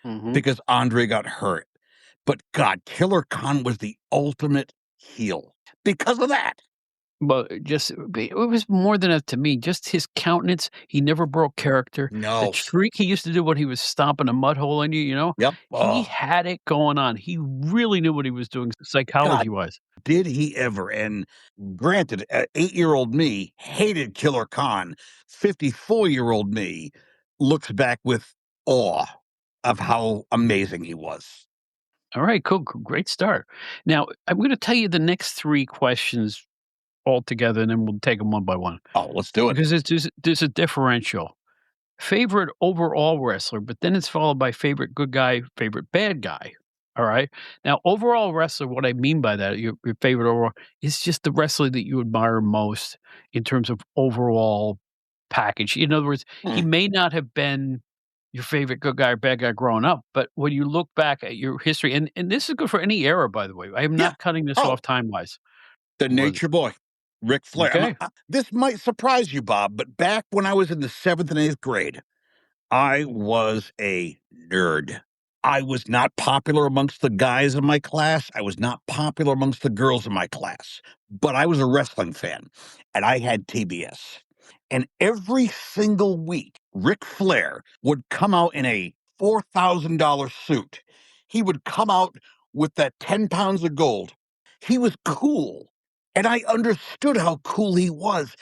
Mhm. because Andre got hurt. But God, Killer Khan was the ultimate heel because of that. But it was more than that to me, just his countenance, he never broke character. The No. shriek he used to do when he was stomping a mud hole in you, you know? Yep. He Oh, had it going on. He really knew what he was doing God, psychology-wise. did he ever? And granted, 8-year-old me hated Killer Khan. 54-year-old me looks back with awe of how amazing he was. All right, cool, great start. Now, I'm gonna tell you the next 3 questions all together, and then we'll take them one by one Oh, let's do it. because there's a differential. Favorite overall wrestler, but then it's followed by favorite good guy, favorite bad guy. All right. Now, overall wrestler, what I mean by that, your favorite overall, is just the wrestler that you admire most in terms of overall package. In other words, he Hmm. may not have been your favorite good guy or bad guy growing up, but when you look back at your history, and this is good for any era, by the way. I am Yeah. not cutting this Oh, off time wise. the Nature Boy, Ric Flair. Okay. This might surprise you, Bob, but back when I was in the 7th and 8th grade, I was a nerd. I was not popular amongst the guys in my class. I was not popular amongst the girls in my class, but I was a wrestling fan and I had TBS. And every single week, Ric Flair would come out in a $4,000 suit. He would come out with that 10 pounds of gold. He was cool. And I understood how cool he was.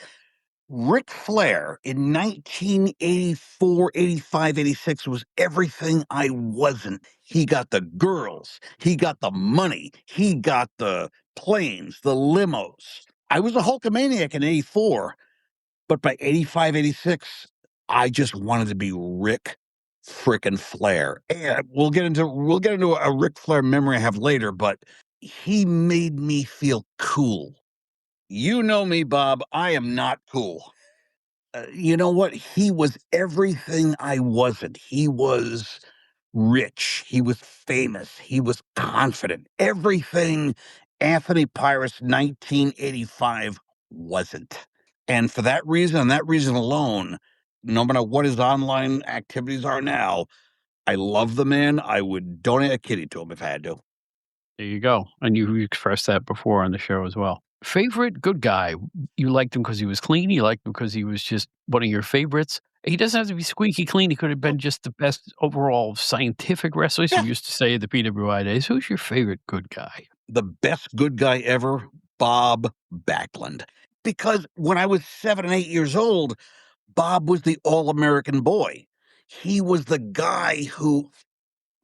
Ric Flair in 1984, 85, 86 was everything I wasn't. He got the girls, he got the money, he got the planes, the limos. I was a Hulkamaniac in 84, but by 85, 86, I just wanted to be Ric frickin' Flair. And we'll get into a Ric Flair memory I have later, but he made me feel cool. You know me, Bob. I am not cool. You know what? He was everything I wasn't. He was rich. He was famous. He was confident. Everything Anthony Pires 1985 wasn't. And for that reason, and that reason alone, no matter what his online activities are now, I love the man. I would donate a kitty to him if I had to. There you go, and you expressed that before on the show as well. Favorite good guy? You liked him because he was clean, you liked him because he was just one of your favorites? He doesn't have to be squeaky clean, he could have been just the best overall scientific wrestler, as you Yeah. used to say at the PWI days. Who's your favorite good guy? The best good guy ever, Bob Backlund. Because when I was 7 and 8 years old, Bob was the all-American boy. He was the guy who,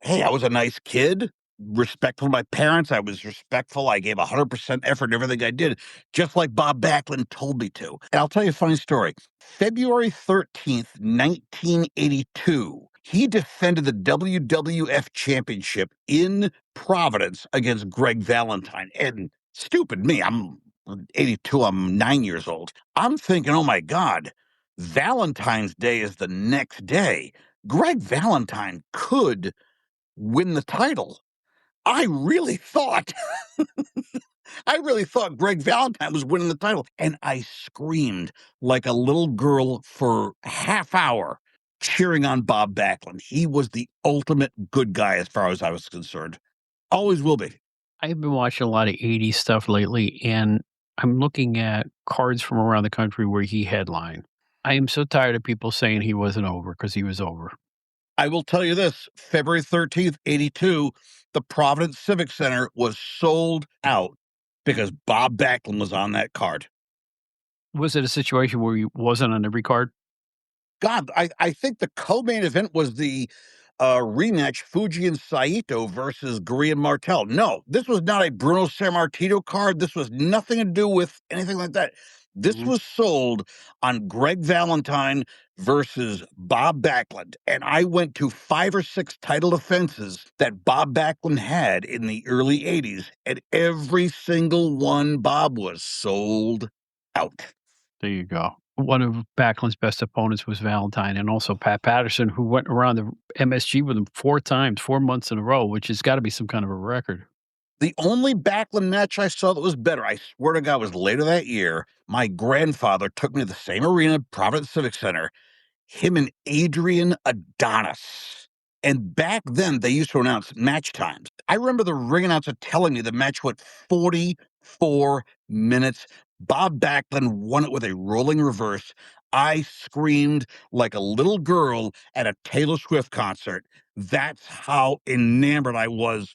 hey, I was a nice kid, respectful of my parents. I was respectful. I gave 100% effort in everything I did, just like Bob Backlund told me to. And I'll tell you a funny story. February 13th, 1982, he defended the WWF Championship in Providence against Greg Valentine. And stupid me, I'm 82, I'm 9 years old. I'm thinking, oh my God, Valentine's Day is the next day. Greg Valentine could win the title. I really thought I really thought Greg Valentine was winning the title, and I screamed like a little girl for a half hour cheering on Bob Backlund. He was the ultimate good guy as far as I was concerned. Always will be. I've been watching a lot of '80s stuff lately, and I'm looking at cards from around the country where he headlined. I am so tired of people saying he wasn't over because he was over. I will tell you this, February 13th, 82, the Providence Civic Center was sold out because Bob Backlund was on that card. Was it a situation where he wasn't on every card? God, I think the co-main event was the rematch Fuji and Saito versus Guri and Martel. No, this was not a Bruno Sammartino card. This was nothing to do with anything like that. This Mhm. was sold on Greg Valentine versus Bob Backlund. And I went to 5 or 6 title defenses that Bob Backlund had in the early 80s, and every single one, Bob, was sold out. There you go. One of Backlund's best opponents was Valentine and also Pat Patterson, who went around the MSG with him 4 times, 4 months in a row, which has gotta be some kind of a record. The only Backlund match I saw that was better, I swear to God, was later that year. My grandfather took me to the same arena, Providence Civic Center, him and Adrian Adonis. And back then, they used to announce match times. I remember the ring announcer telling me the match went 44 minutes. Bob Backlund won it with a rolling reverse. I screamed like a little girl at a Taylor Swift concert. That's how enamored I was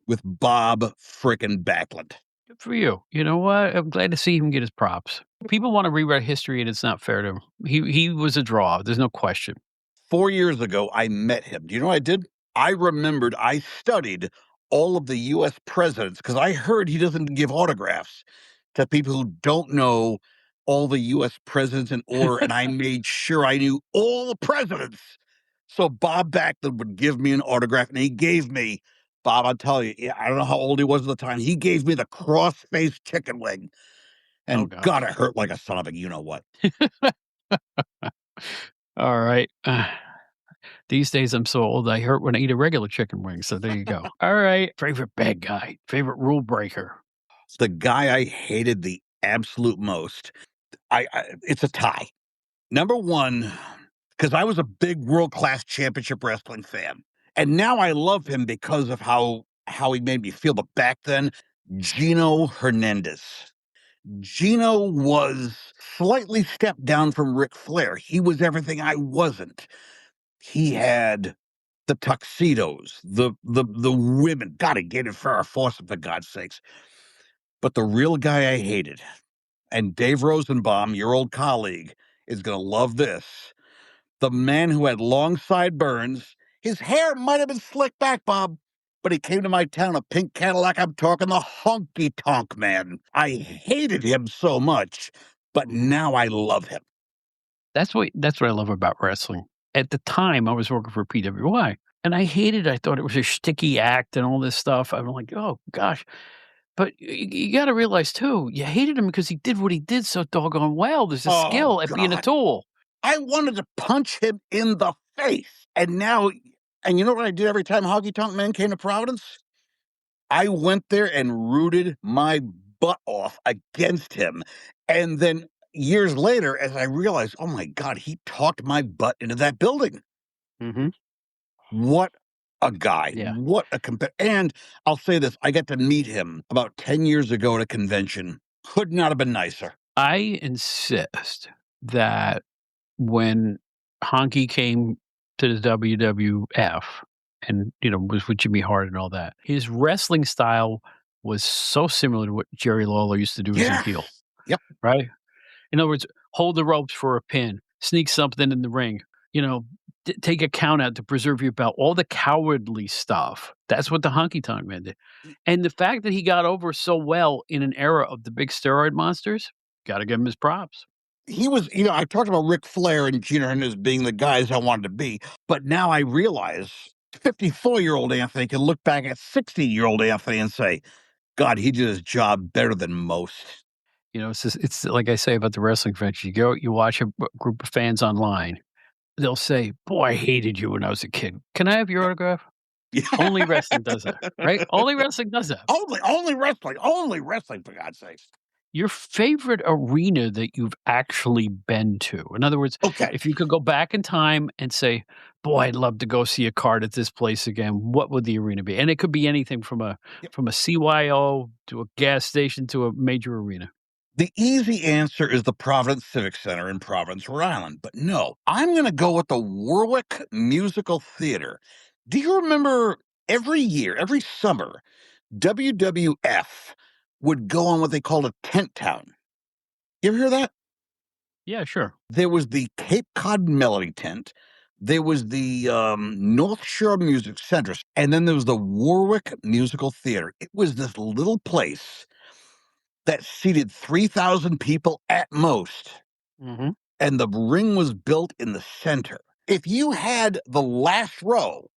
with Bob frickin' Backlund. Good for you. You know what? I'm glad to see him get his props. People want to rewrite history, and it's not fair to him. He was a draw. There's no question. 4 years ago, I met him. Do you know what I did? I remembered I studied all of the U.S. presidents because I heard he doesn't give autographs to people who don't know all the U.S. presidents in order, and I made sure I knew all the presidents. So Bob Backlund would give me an autograph, and he gave me, Bob, I'll tell you, I don't know how old he was at the time. He gave me the cross-faced chicken wing, Oh, and gosh. God, it hurt like a son of a you-know-what. All right. These days, I'm so old, I hurt when I eat a regular chicken wing. So there you go. All right. Favorite bad guy, favorite rule breaker. The guy I hated the absolute most, it's a tie. Number one, because I was a big world-class championship wrestling fan. And now I love him because of how he made me feel. But back then, Gino Hernandez. Gino was slightly stepped down from Ric Flair. He was everything I wasn't. He had the tuxedos, the women. God, he gave it Farrah Fawcett, for God's sakes. But the real guy I hated, and Dave Rosenbaum, your old colleague, is going to love this. The man who had long sideburns, his hair might have been slicked back, Bob, but he came to my town, a pink Cadillac. I'm talking the honky tonk man. I hated him so much, but now I love him. That's what I love about wrestling. At the time, I was working for PWI, and I hated it. I thought it was a shticky act and all this stuff. I'm like, oh gosh. But you got to realize too, you hated him because he did what he did so doggone well. There's a skill at being a God. tool. I wanted to punch him in the face. And now, and you know what I did every time Honky Tonk Man came to Providence? I went there and rooted my butt off against him. And then years later, as I realized, oh my God, he talked my butt into that building. Mm-hmm. What a guy. Yeah. What a and I'll say this, I got to meet him about 10 years ago at a convention. Could not have been nicer. I insist that when Honky came to the WWF and, was with Jimmy Hart and all that, his wrestling style was so similar to what Jerry Lawler used to do as a heel. Yep. Right? In other words, hold the ropes for a pin, sneak something in the ring, take a count out to preserve your belt, all the cowardly stuff. That's what the Honky Tonk Man did. And the fact that he got over so well in an era of the big steroid monsters, got to give him his props. He was, I talked about Ric Flair and Gino Hernandez being the guys I wanted to be, but now I realize 54-year-old Anthony can look back at 60-year-old Anthony and say, God, he did his job better than most. It's like I say about the wrestling fans. You watch a group of fans online. They'll say, boy, I hated you when I was a kid. Can I have your autograph? Yeah. Only wrestling does that, right? Only wrestling does that. Only wrestling, for God's sakes. Your favorite arena that you've actually been to. In other words, if you could go back in time and say, boy, I'd love to go see a card at this place again, what would the arena be? And it could be anything from a CYO to a gas station to a major arena. The easy answer is the Providence Civic Center in Providence, Rhode Island. But no, I'm going to go with the Warwick Musical Theater. Do you remember every year, every summer, WWF would go on what they called a tent town? You ever hear that? Yeah, sure. There was the Cape Cod Melody Tent. There was the North Shore Music Center. And then there was the Warwick Musical Theater. It was this little place that seated 3,000 people at most. Mm-hmm. And the ring was built in the center. If you had the last row,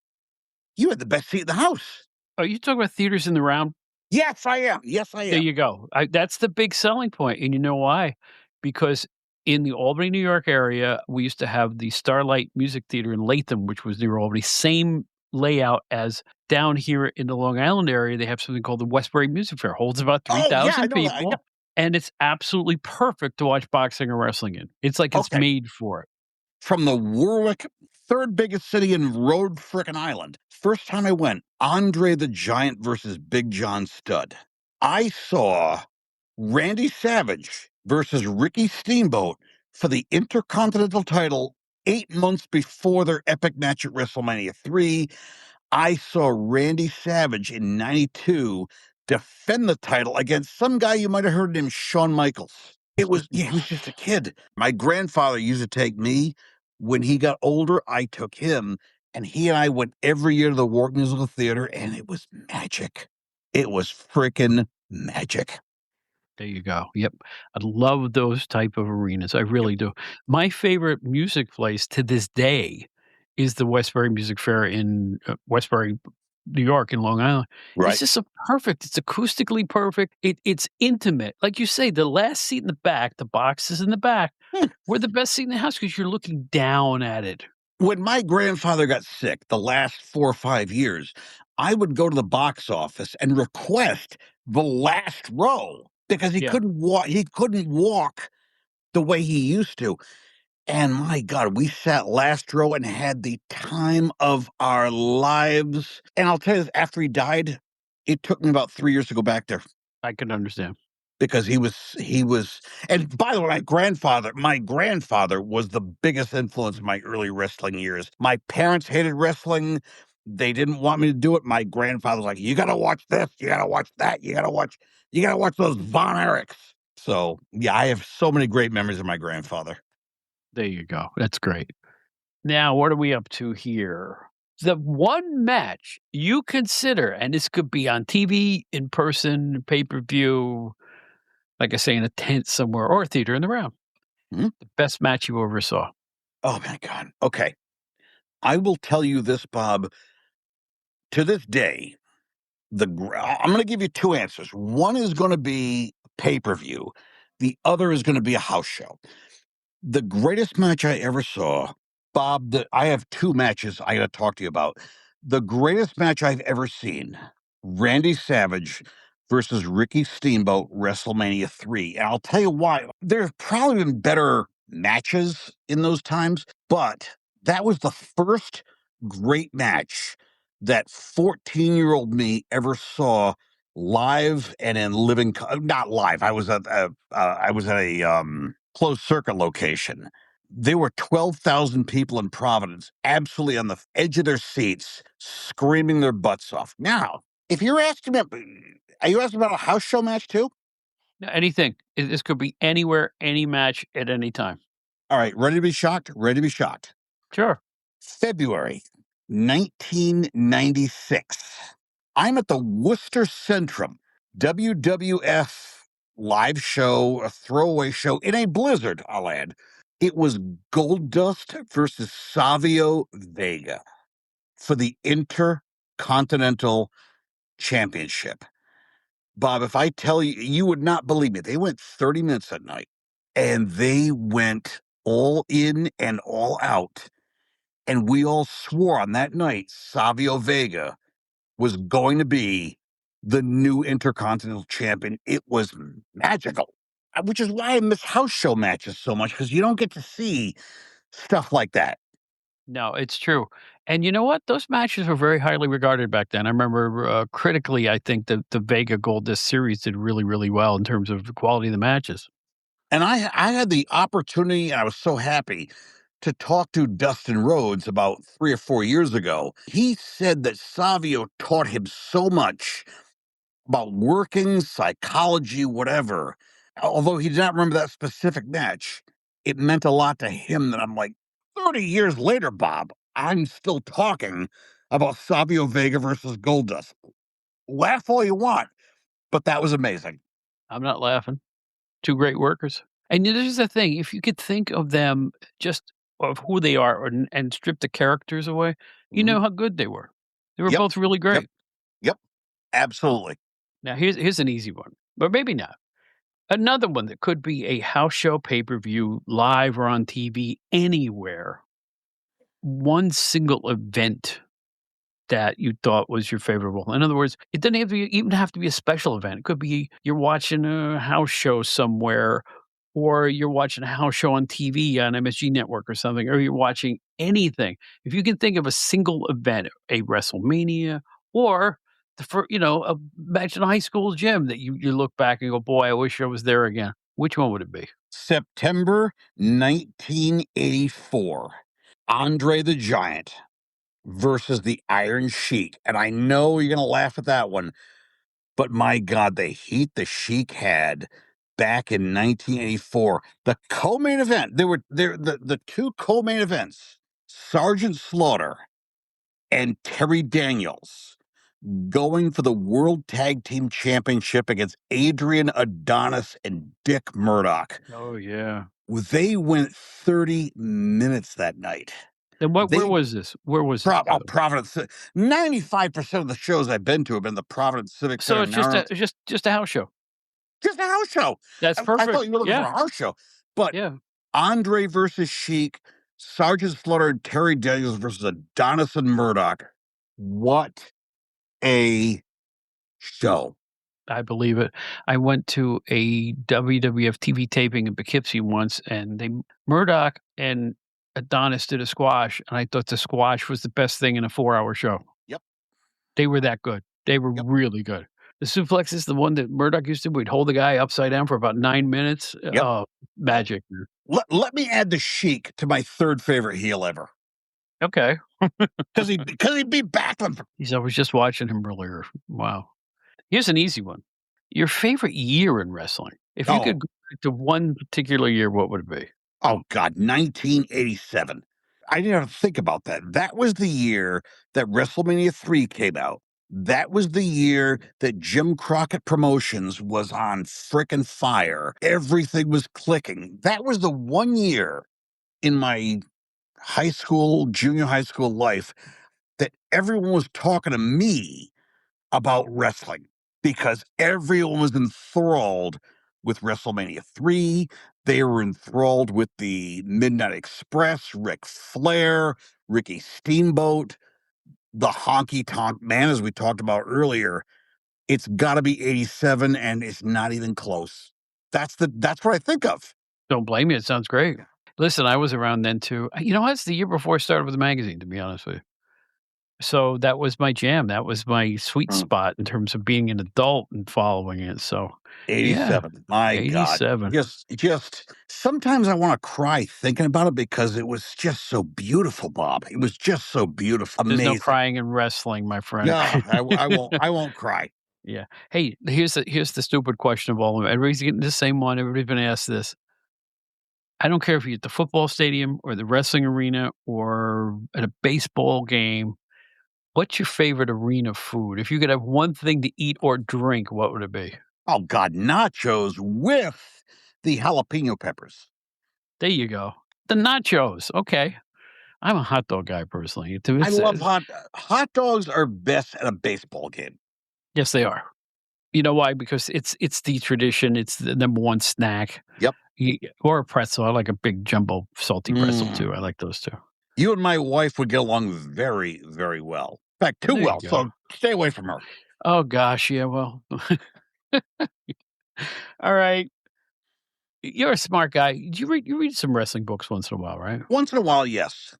you had the best seat in the house. Oh, you talking about theaters in the round? Yes, I am. Yes, I am. There you go. That's the big selling point. And you know why? Because in the Albany, New York area, we used to have the Starlight Music Theater in Latham, which was near Albany. Same layout as down here in the Long Island area. They have something called the Westbury Music Fair. Holds about 3,000 people. And it's absolutely perfect to watch boxing or wrestling in. It's like it's made for it. From the Warwick, third biggest city in Rhode frickin' Island. First time I went, Andre the Giant versus Big John Studd. I saw Randy Savage versus Ricky Steamboat for the Intercontinental title 8 months before their epic match at WrestleMania 3. I saw Randy Savage in 92 defend the title against some guy you might have heard named Shawn Michaels. He was just a kid. My grandfather used to take me. When he got older, I took him, and he and I went every year to the Warwick Musical Theater, and it was magic. It was freaking magic. There you go. Yep. I love those type of arenas. I really do. My favorite music place to this day is the Westbury Music Fair in Westbury, New York, in Long Island. Right. It's just so perfect. It's acoustically perfect. It's intimate. Like you say, the last seat in the back, the boxes in the back, were the best seat in the house because you're looking down at it. When my grandfather got sick the last 4 or 5 years, I would go to the box office and request the last row because he Yeah. couldn't walk. He couldn't walk the way he used to. And my God, we sat last row and had the time of our lives. And I'll tell you this, after he died, it took me about 3 years to go back there I can understand. because he was. And by the way, my grandfather was the biggest influence in my early wrestling years. My parents hated wrestling. They didn't want me to do it. My grandfather was like, you gotta watch this, you gotta watch that, you gotta watch those Von Erichs. So yeah, I have so many great memories of my grandfather. There you go. That's great. Now, what are we up to here? The one match you consider, and this could be on TV, in person, pay-per-view, like I say, in a tent somewhere, or a theater in the round. Mhm. The best match you ever saw. Oh my God. Okay. I will tell you this, Bob. To this day, I'm going to give you two answers. One is going to be pay-per-view. The other is going to be a house show. The greatest match I ever saw, Bob, I have two matches I got to talk to you about. The greatest match I've ever seen, Randy Savage versus Ricky Steamboat, WrestleMania 3. And I'll tell you why. There's probably been better matches in those times, but that was the first great match that 14-year-old me ever saw live and in living, not live. I was at a closed circuit location. There were 12,000 people in Providence, absolutely on the edge of their seats, screaming their butts off. Now, if you're asking me, are you asking about a house show match too? Now, anything. This could be anywhere, any match, at any time. All right, ready to be shocked? Ready to be shocked. Sure. February 1996. I'm at the Worcester Centrum WWF live show, a throwaway show in a blizzard, I'll add. It was Goldust versus Savio Vega for the Intercontinental Championship. Bob, if I tell you, you would not believe me. They went 30 minutes that night, and they went all in and all out. And we all swore on that night Savio Vega was going to be the new Intercontinental Champion. It was magical, which is why I miss house show matches so much, because you don't get to see stuff like that. No, it's true. And you know what? Those matches were very highly regarded back then. I remember critically, I think the Vega Goldust series did really, really well in terms of the quality of the matches. And I had the opportunity, and I was so happy to talk to Dustin Rhodes about 3 or 4 years ago. He said that Savio taught him so much about working, psychology, whatever. Although he did not remember that specific match, it meant a lot to him that I'm like, 30 years later, Bob, I'm still talking about Savio Vega versus Goldust. Laugh all you want, but that was amazing. I'm not laughing. Two great workers. And this is the thing, if you could think of them just of who they are and strip the characters away, you know how good they were. They were Yep. both really great. Yep. Absolutely. Now here's an easy one, but maybe not. Another one that could be a house show pay-per-view, live or on TV, anywhere. One single event that you thought was your favorable. In other words, it doesn't even have to be a special event. It could be you're watching a house show somewhere, or you're watching a house show on TV on MSG Network or something, or you're watching anything. If you can think of a single event, a WrestleMania or imagine a high school gym that you look back and go, boy, I wish I was there again. Which one would it be? September 1984. Andre the Giant versus the Iron Sheik. And I know you're going to laugh at that one, but my God, the heat the Sheik had back in 1984. The co-main event, the two co-main events, Sergeant Slaughter and Terry Daniels going for the World Tag Team Championship against Adrian Adonis and Dick Murdoch. Oh, yeah. They went 30 minutes that night. Then where was this? Where was this? Providence. 95% of the shows I've been to have been the Providence Civic So Center. it's just a house show. Just a house show. That's I perfect. thought you were looking for a house show. But Yeah. Andre versus Sheik, Sergeant Slaughter and Terry Daniels versus Adonis and Murdoch. What a show. I believe it. I went to a WWF TV taping in Poughkeepsie once, and Murdoch and Adonis did a squash, and I thought the squash was the best thing in a 4-hour show. Yep. They were that good. They were really good. The suplex is the one that Murdoch used to. We'd hold the guy upside down for about 9 minutes. Yep. Oh, magic. Let me add the Sheik to my third favorite heel ever. Okay. Because he beat Backlund. I was just watching him earlier. Wow. Here's an easy one. Your favorite year in wrestling? If you could go back to one particular year, what would it be? Oh, God, 1987. I didn't even think about that. That was the year that WrestleMania 3 came out. That was the year that Jim Crockett Promotions was on frickin' fire. Everything was clicking. That was the one year in my junior high school life that everyone was talking to me about wrestling because everyone was enthralled with WrestleMania 3. They were enthralled with the Midnight Express, Ric Flair, Ricky Steamboat, the Honky Tonk Man, as we talked about earlier. It's got to be 87, and it's not even close. That's what I think of. Don't blame me. It sounds great. Listen, I was around then too. That's the year before I started with the magazine, to be honest with you. So that was my jam. That was my sweet spot in terms of being an adult and following it. So 87. Yeah, My 87. God. Just sometimes I want to cry thinking about it because it was just so beautiful, Bob. It was just so beautiful. There's Amazing. no crying in wrestling, my friend. Yeah, I won't cry. Yeah. Hey, here's the stupid question of all of them. Everybody's getting the same one. Everybody's been asked this. I don't care if you're at the football stadium or the wrestling arena or at a baseball game. What's your favorite arena food? If you could have one thing to eat or drink, what would it be? Oh, God, nachos with the jalapeno peppers. There you go. The nachos. Okay. I'm a hot dog guy personally. I love hot dogs are best at a baseball game. Yes, they are. You know why? Because it's the tradition. It's the number one snack. Yep. Or a pretzel. I like a big jumbo salty pretzel too. I like those two. You and my wife would get along very, very well. In fact, too well. So stay away from her. Oh gosh, yeah. Well, all right. You're a smart guy. You read some wrestling books once in a while, right? Once in a while, yes.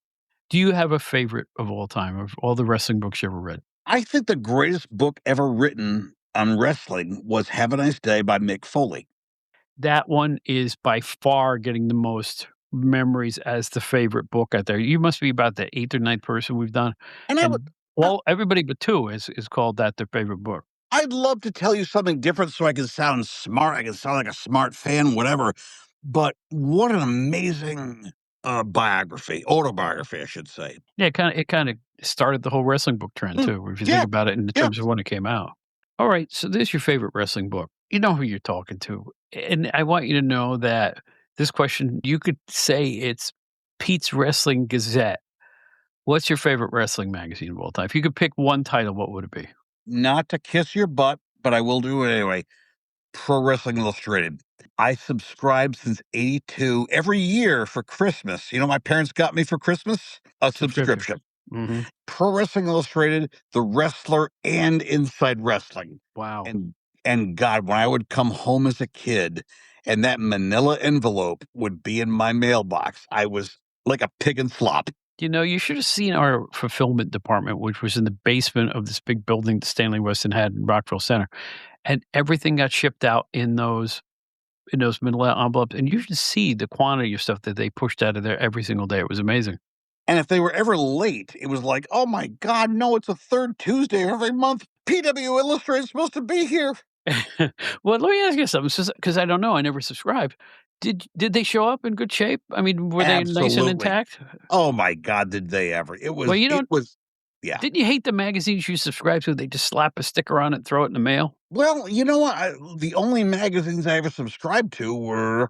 Do you have a favorite of all time of all the wrestling books you ever read? I think the greatest book ever written on wrestling was Have a Nice Day by Mick Foley. That one is by far getting the most memories as the favorite book out there. You must be about the 8th or 9th person we've done. Everybody but two is called that their favorite book. I'd love to tell you something different so I can sound smart. I can sound like a smart fan, whatever. But what an amazing autobiography, I should say. Yeah, it kind of started the whole wrestling book trend too, if you think about it in terms of when it came out. All right, so this is your favorite wrestling book. You know who you're talking to. And I want you to know that this question, you could say it's Pete's Wrestling Gazette. What's your favorite wrestling magazine of all time? If you could pick one title, what would it be? Not to kiss your butt, but I will do it anyway. Pro Wrestling Illustrated. I subscribed since 82 every year for Christmas. You know, my parents got me for Christmas a subscription. Mm-hmm. Pro Wrestling Illustrated, The Wrestler, and Inside Wrestling. Wow. And God, when I would come home as a kid and that manila envelope would be in my mailbox, I was like a pig in slop. You should have seen our fulfillment department, which was in the basement of this big building that Stanley Weston had in Rockville Center, and everything got shipped out in those manila envelopes, and you should see the quantity of stuff that they pushed out of there every single day. It was amazing. And if they were ever late, it was like, oh my God, no, it's the third Tuesday of every month. PW Illustrated is supposed to be here. Well, let me ask you something, because I don't know. I never subscribed. Did they show up in good shape? I mean, were they nice and Absolutely. intact? Oh my God, did they ever? It was, Well, yeah. Didn't you hate the magazines you subscribed to? They just slap a sticker on it and throw it in the mail? Well, you know what? The only magazines I ever subscribed to were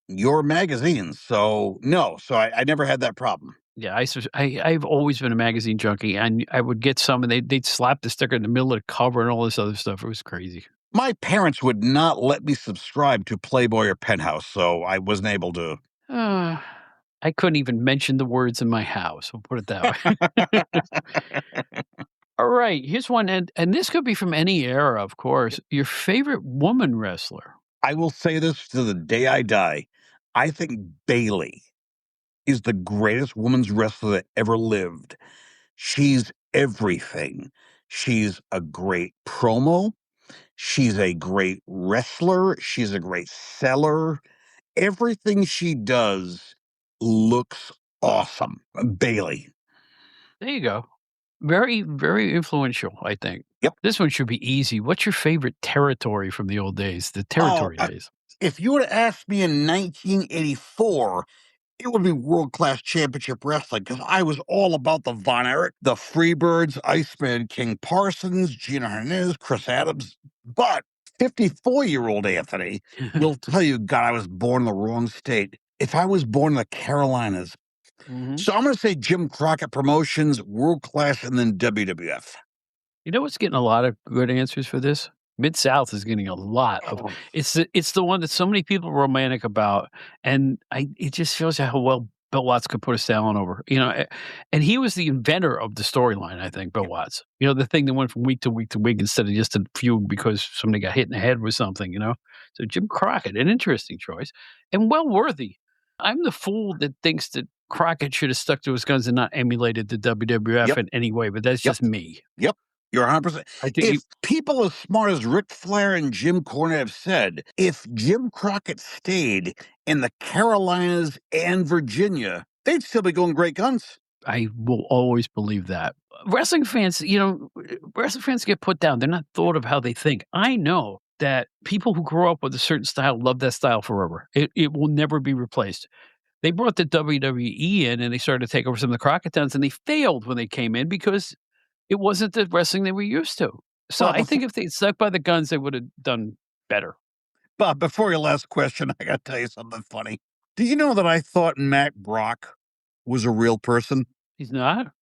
your magazines. So, no. So I never had that problem. Yeah, I've always been a magazine junkie, and I would get some, and they'd slap the sticker in the middle of the cover and all this other stuff. It was crazy. My parents would not let me subscribe to Playboy or Penthouse, so I wasn't able to. I couldn't even mention the words in my house. We'll put it that way. All right, here's one, and this could be from any era, of course. Your favorite woman wrestler? I will say this to the day I die. I think Bailey is the greatest women's wrestler that ever lived. She's everything. She's a great promo. She's a great wrestler. She's a great seller. Everything she does looks awesome. Bailey. There you go. Very, very influential, I think. Yep. This one should be easy. What's your favorite territory from the old days, the territory days? If you would have asked me in 1984, it would be world-class championship wrestling because I was all about the Von Erich, the Freebirds, Iceman, King Parsons, Gina Hernandez, Chris Adams. But 54-year-old Anthony will tell you, God, I was born in the wrong state. If I was born in the Carolinas. Mhm. So I'm going to say Jim Crockett Promotions, world-class, and then WWF. You know what's getting a lot of good answers for this? Mid-South is getting a lot of it's the one that so many people are romantic about, and it just shows you how well Bill Watts could put a Stallone over, and he was the inventor of the storyline, I think, Bill Watts. The thing that went from week to week to week instead of just a feud because somebody got hit in the head with something, So Jim Crockett, an interesting choice, and well worthy. I'm the fool that thinks that Crockett should have stuck to his guns and not emulated the WWF in any way, but that's just me. Yep. You're 100%. I think if people as smart as Ric Flair and Jim Cornette have said, if Jim Crockett stayed in the Carolinas and Virginia, they'd still be going great guns. I will always believe that. Wrestling fans, get put down. They're not thought of how they think. I know that people who grow up with a certain style love that style forever. It will never be replaced. They brought the WWE in and they started to take over some of the Crockett Towns, and they failed when they came in because it wasn't the wrestling they were used to. So I think if they stuck by the guns, they would have done better. Bob, before your last question, I got to tell you something funny. Do you know that I thought Matt Brock was a real person? He's not?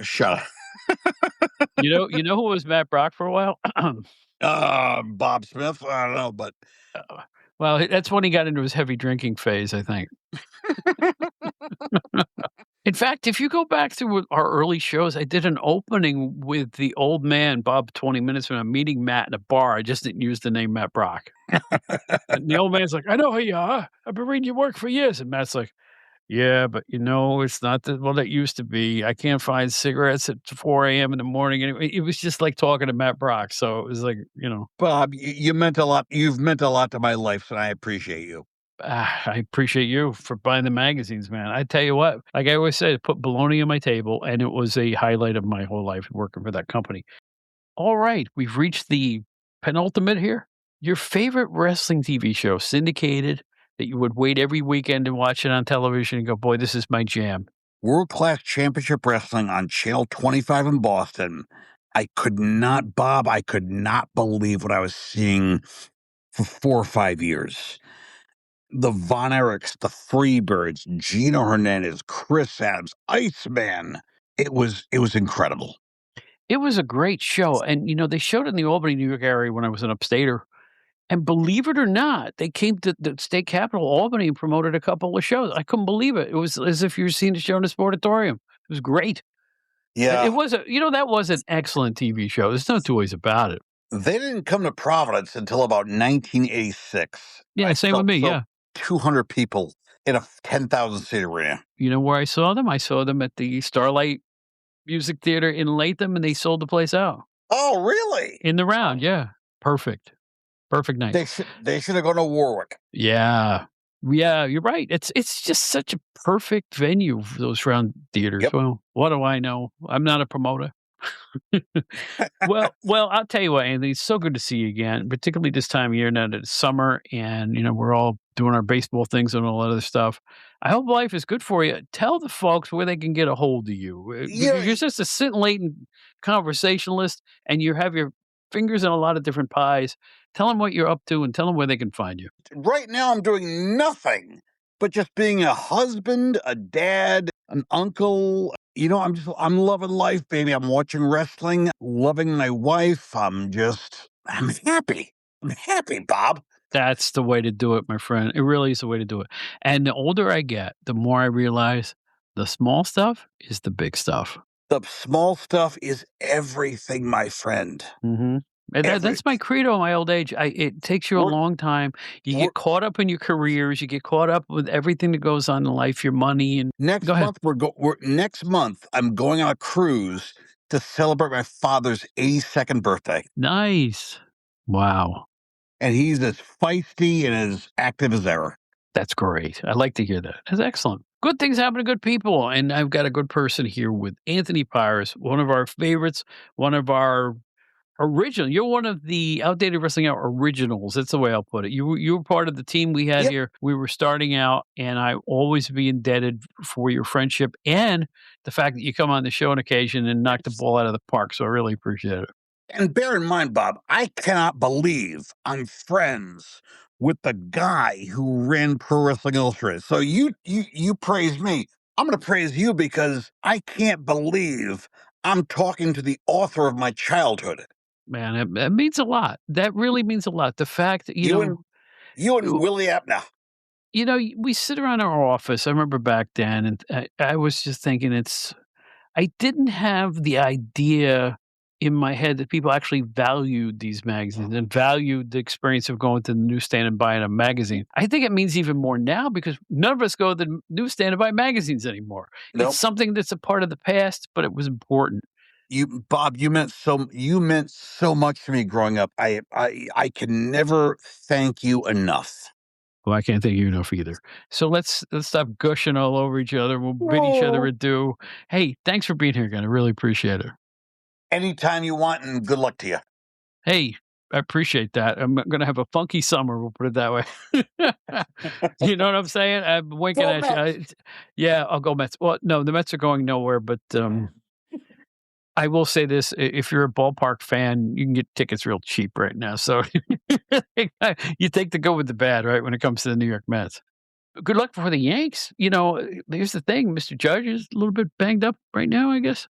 Shut up. You know who was Matt Brock for a while? Bob Smith? I don't know, but... well, that's when he got into his heavy drinking phase, I think. In fact, if you go back through our early shows, I did an opening with the old man, Bob, 20 minutes when I'm meeting Matt in a bar. I just didn't use the name Matt Brock. And the old man's like, I know who you are. I've been reading your work for years. And Matt's like, yeah, but it's not what it used to be. I can't find cigarettes at 4 a.m. in the morning. Anyway, it was just like talking to Matt Brock. So it was like, Bob, you meant a lot. You've meant a lot to my life, and I appreciate you. I appreciate you for buying the magazines, man. I tell you what, like I always say, I put bologna on my table, and it was a highlight of my whole life working for that company. All right, we've reached the penultimate here. Your favorite wrestling TV show, syndicated, that you would wait every weekend and watch it on television and go, boy, this is my jam. World-class championship wrestling on Channel 25 in Boston. I could not believe what I was seeing for 4 or 5 years. The Von Erichs, the Freebirds, Gino Hernandez, Chris Adams, Iceman. It was incredible. It was a great show. And, they showed it in the Albany, New York area when I was an upstater. And believe it or not, they came to the state capital, Albany, and promoted a couple of shows. I couldn't believe it. It was as if you were seeing the show in a sportatorium. It was great. Yeah. It was that was an excellent TV show. There's no two ways about it. They didn't come to Providence until about 1986. Yeah, same with me, yeah. 200 people in a 10,000 seat arena. You know where I saw them? I saw them at the Starlight Music Theater in Latham, and they sold the place out. Oh, really? In the round, yeah. Perfect. Perfect night. They should have gone to Warwick. Yeah. Yeah, you're right. It's just such a perfect venue for those round theaters. Yep. Well, what do I know? I'm not a promoter. Well, I'll tell you what, Anthony, it's so good to see you again, particularly this time of year now that it's summer and, we're all doing our baseball things and all that other stuff. I hope life is good for you. Tell the folks where they can get a hold of you. Because you're just a scintillating conversationalist and you have your fingers in a lot of different pies. Tell them what you're up to and tell them where they can find you. Right now, I'm doing nothing but just being a husband, a dad, an uncle. I'm loving life, baby. I'm watching wrestling, loving my wife. I'm happy. I'm happy, Bob. That's the way to do it, my friend. It really is the way to do it. And the older I get, the more I realize the small stuff is the big stuff. The small stuff is everything, my friend. Mm-hmm. That's my credo in my old age. It takes you a long time. You get caught up in your careers. You get caught up with everything that goes on in life, your money. And next month, I'm going on a cruise to celebrate my father's 82nd birthday. Nice. Wow. And he's as feisty and as active as ever. That's great. I like to hear that. That's excellent. Good things happen to good people. And I've got a good person here with Anthony Pires, one of our favorites, one of our original. You're one of the Outdated Wrestling Hour originals. That's the way I'll put it. You were part of the team we had here. We were starting out, and I always be indebted for your friendship and the fact that you come on the show on occasion and knock the ball out of the park. So I really appreciate it. And bear in mind, Bob, I cannot believe I'm friends with the guy who ran Pro Wrestling Illustrated. So you praise me. I'm going to praise you because I can't believe I'm talking to the author of my childhood. Man, that means a lot. That really means a lot. The fact that, you and Willie Apna. We sit around our office. I remember back then, and I was just thinking I didn't have the idea in my head that people actually valued these magazines and valued the experience of going to the newsstand and buying a magazine. I think it means even more now because none of us go to the newsstand to buy magazines anymore. Nope. It's something that's a part of the past, but it was important. Bob, you meant so much to me growing up. I can never thank you enough. Well, I can't thank you enough either. So let's stop gushing all over each other. We'll bid each other adieu. Hey, thanks for being here again. I really appreciate it. Anytime you want, and good luck to you. Hey, I appreciate that. I'm going to have a funky summer. We'll put it that way. You know what I'm saying? I'm winking at you. Yeah, I'll go Mets. Well, no, the Mets are going nowhere, but I will say this. If you're a ballpark fan, you can get tickets real cheap right now. So you take the good with the bad, right, when it comes to the New York Mets. Good luck for the Yanks. Here's the thing. Mr. Judge is a little bit banged up right now, I guess.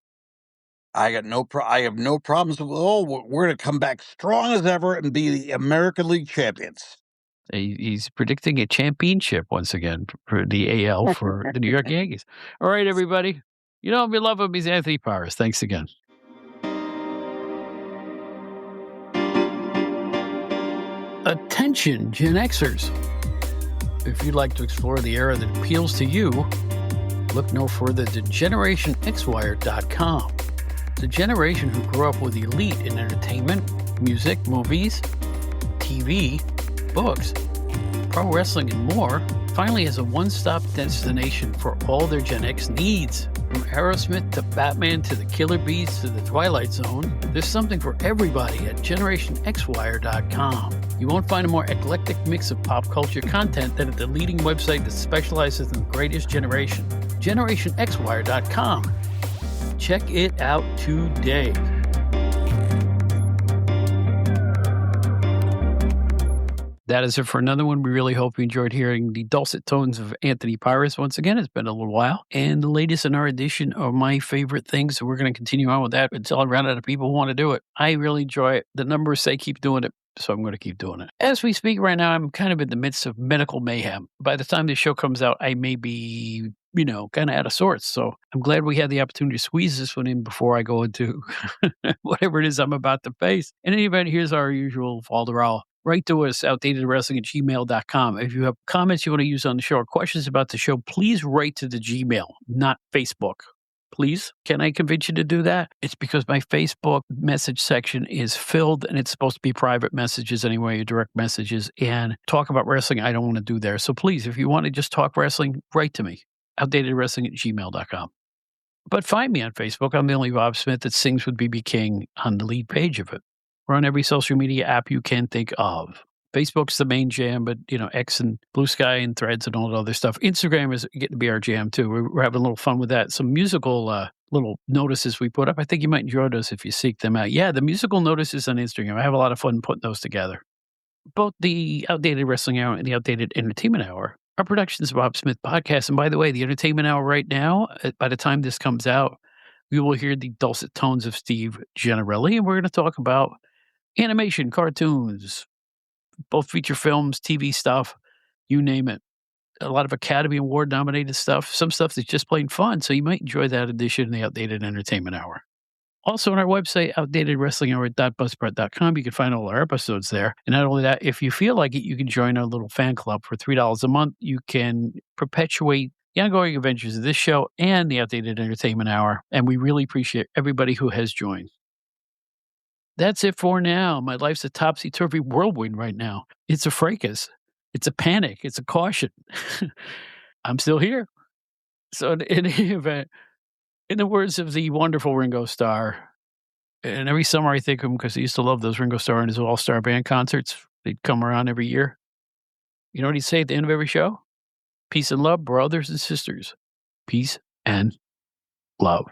I have no problems with we're going to come back strong as ever and be the American League champions. He's predicting a championship once again for the AL for the New York Yankees. All right, everybody. We love him. He's Anthony Pires. Thanks again. Attention, Gen Xers. If you'd like to explore the era that appeals to you, look no further than GenerationXWire.com. The generation who grew up with elite in entertainment, music, movies, TV, books, pro wrestling, and more finally has a one-stop destination for all their Gen X needs. From Aerosmith to Batman to the Killer Bees to the Twilight Zone, there's something for everybody at GenerationXWire.com. You won't find a more eclectic mix of pop culture content than at the leading website that specializes in the greatest generation, GenerationXWire.com. Check it out today. That is it for another one. We really hope you enjoyed hearing the dulcet tones of Anthony Pires once again. It's been a little while. And the latest in our edition of My Favorite Things. So we're going to continue on with that until I run out of people who want to do it. I really enjoy it. The numbers say keep doing it, so I'm going to keep doing it. As we speak right now, I'm kind of in the midst of medical mayhem. By the time this show comes out, I may be, kind of out of sorts. So I'm glad we had the opportunity to squeeze this one in before I go into whatever it is I'm about to face. In any event, here's our usual falderall. Write to us, outdatedwrestling@gmail.com. If you have comments you want to use on the show or questions about the show, please write to the Gmail, not Facebook. Please, can I convince you to do that? It's because my Facebook message section is filled and it's supposed to be private messages anyway, direct messages, and talk about wrestling I don't want to do there. So please, if you want to just talk wrestling, write to me, outdatedwrestling@gmail.com. But find me on Facebook. I'm the only Bob Smith that sings with BB King on the lead page of it. We're on every social media app you can think of. Facebook's the main jam, but X and Blue Sky and Threads and all that other stuff. Instagram is getting to be our jam too. We're having a little fun with that. Some musical little notices we put up. I think you might enjoy those if you seek them out. Yeah, the musical notices on Instagram. I have a lot of fun putting those together. Both the Outdated Wrestling Hour and the Outdated Entertainment Hour are productions of Bob Smith Podcast. And by the way, the Entertainment Hour right now, by the time this comes out, we will hear the dulcet tones of Steve Gennarelli, and we're going to talk about animation, cartoons, both feature films, TV stuff, you name it. A lot of Academy Award nominated stuff, some stuff that's just plain fun. So you might enjoy that edition of the Outdated Entertainment Hour. Also on our website, outdatedwrestlinghour.buzzsprout.com, you can find all our episodes there. And not only that, if you feel like it, you can join our little fan club for $3 a month. You can perpetuate the ongoing adventures of this show and the Outdated Entertainment Hour. And we really appreciate everybody who has joined. That's it for now. My life's a topsy-turvy whirlwind right now. It's a fracas. It's a panic. It's a caution. I'm still here. So in any event, in the words of the wonderful Ringo Starr, and every summer I think of him because I used to love those Ringo Starr and his all-star band concerts. They'd come around every year. You know what he'd say at the end of every show? Peace and love, brothers and sisters. Peace and love.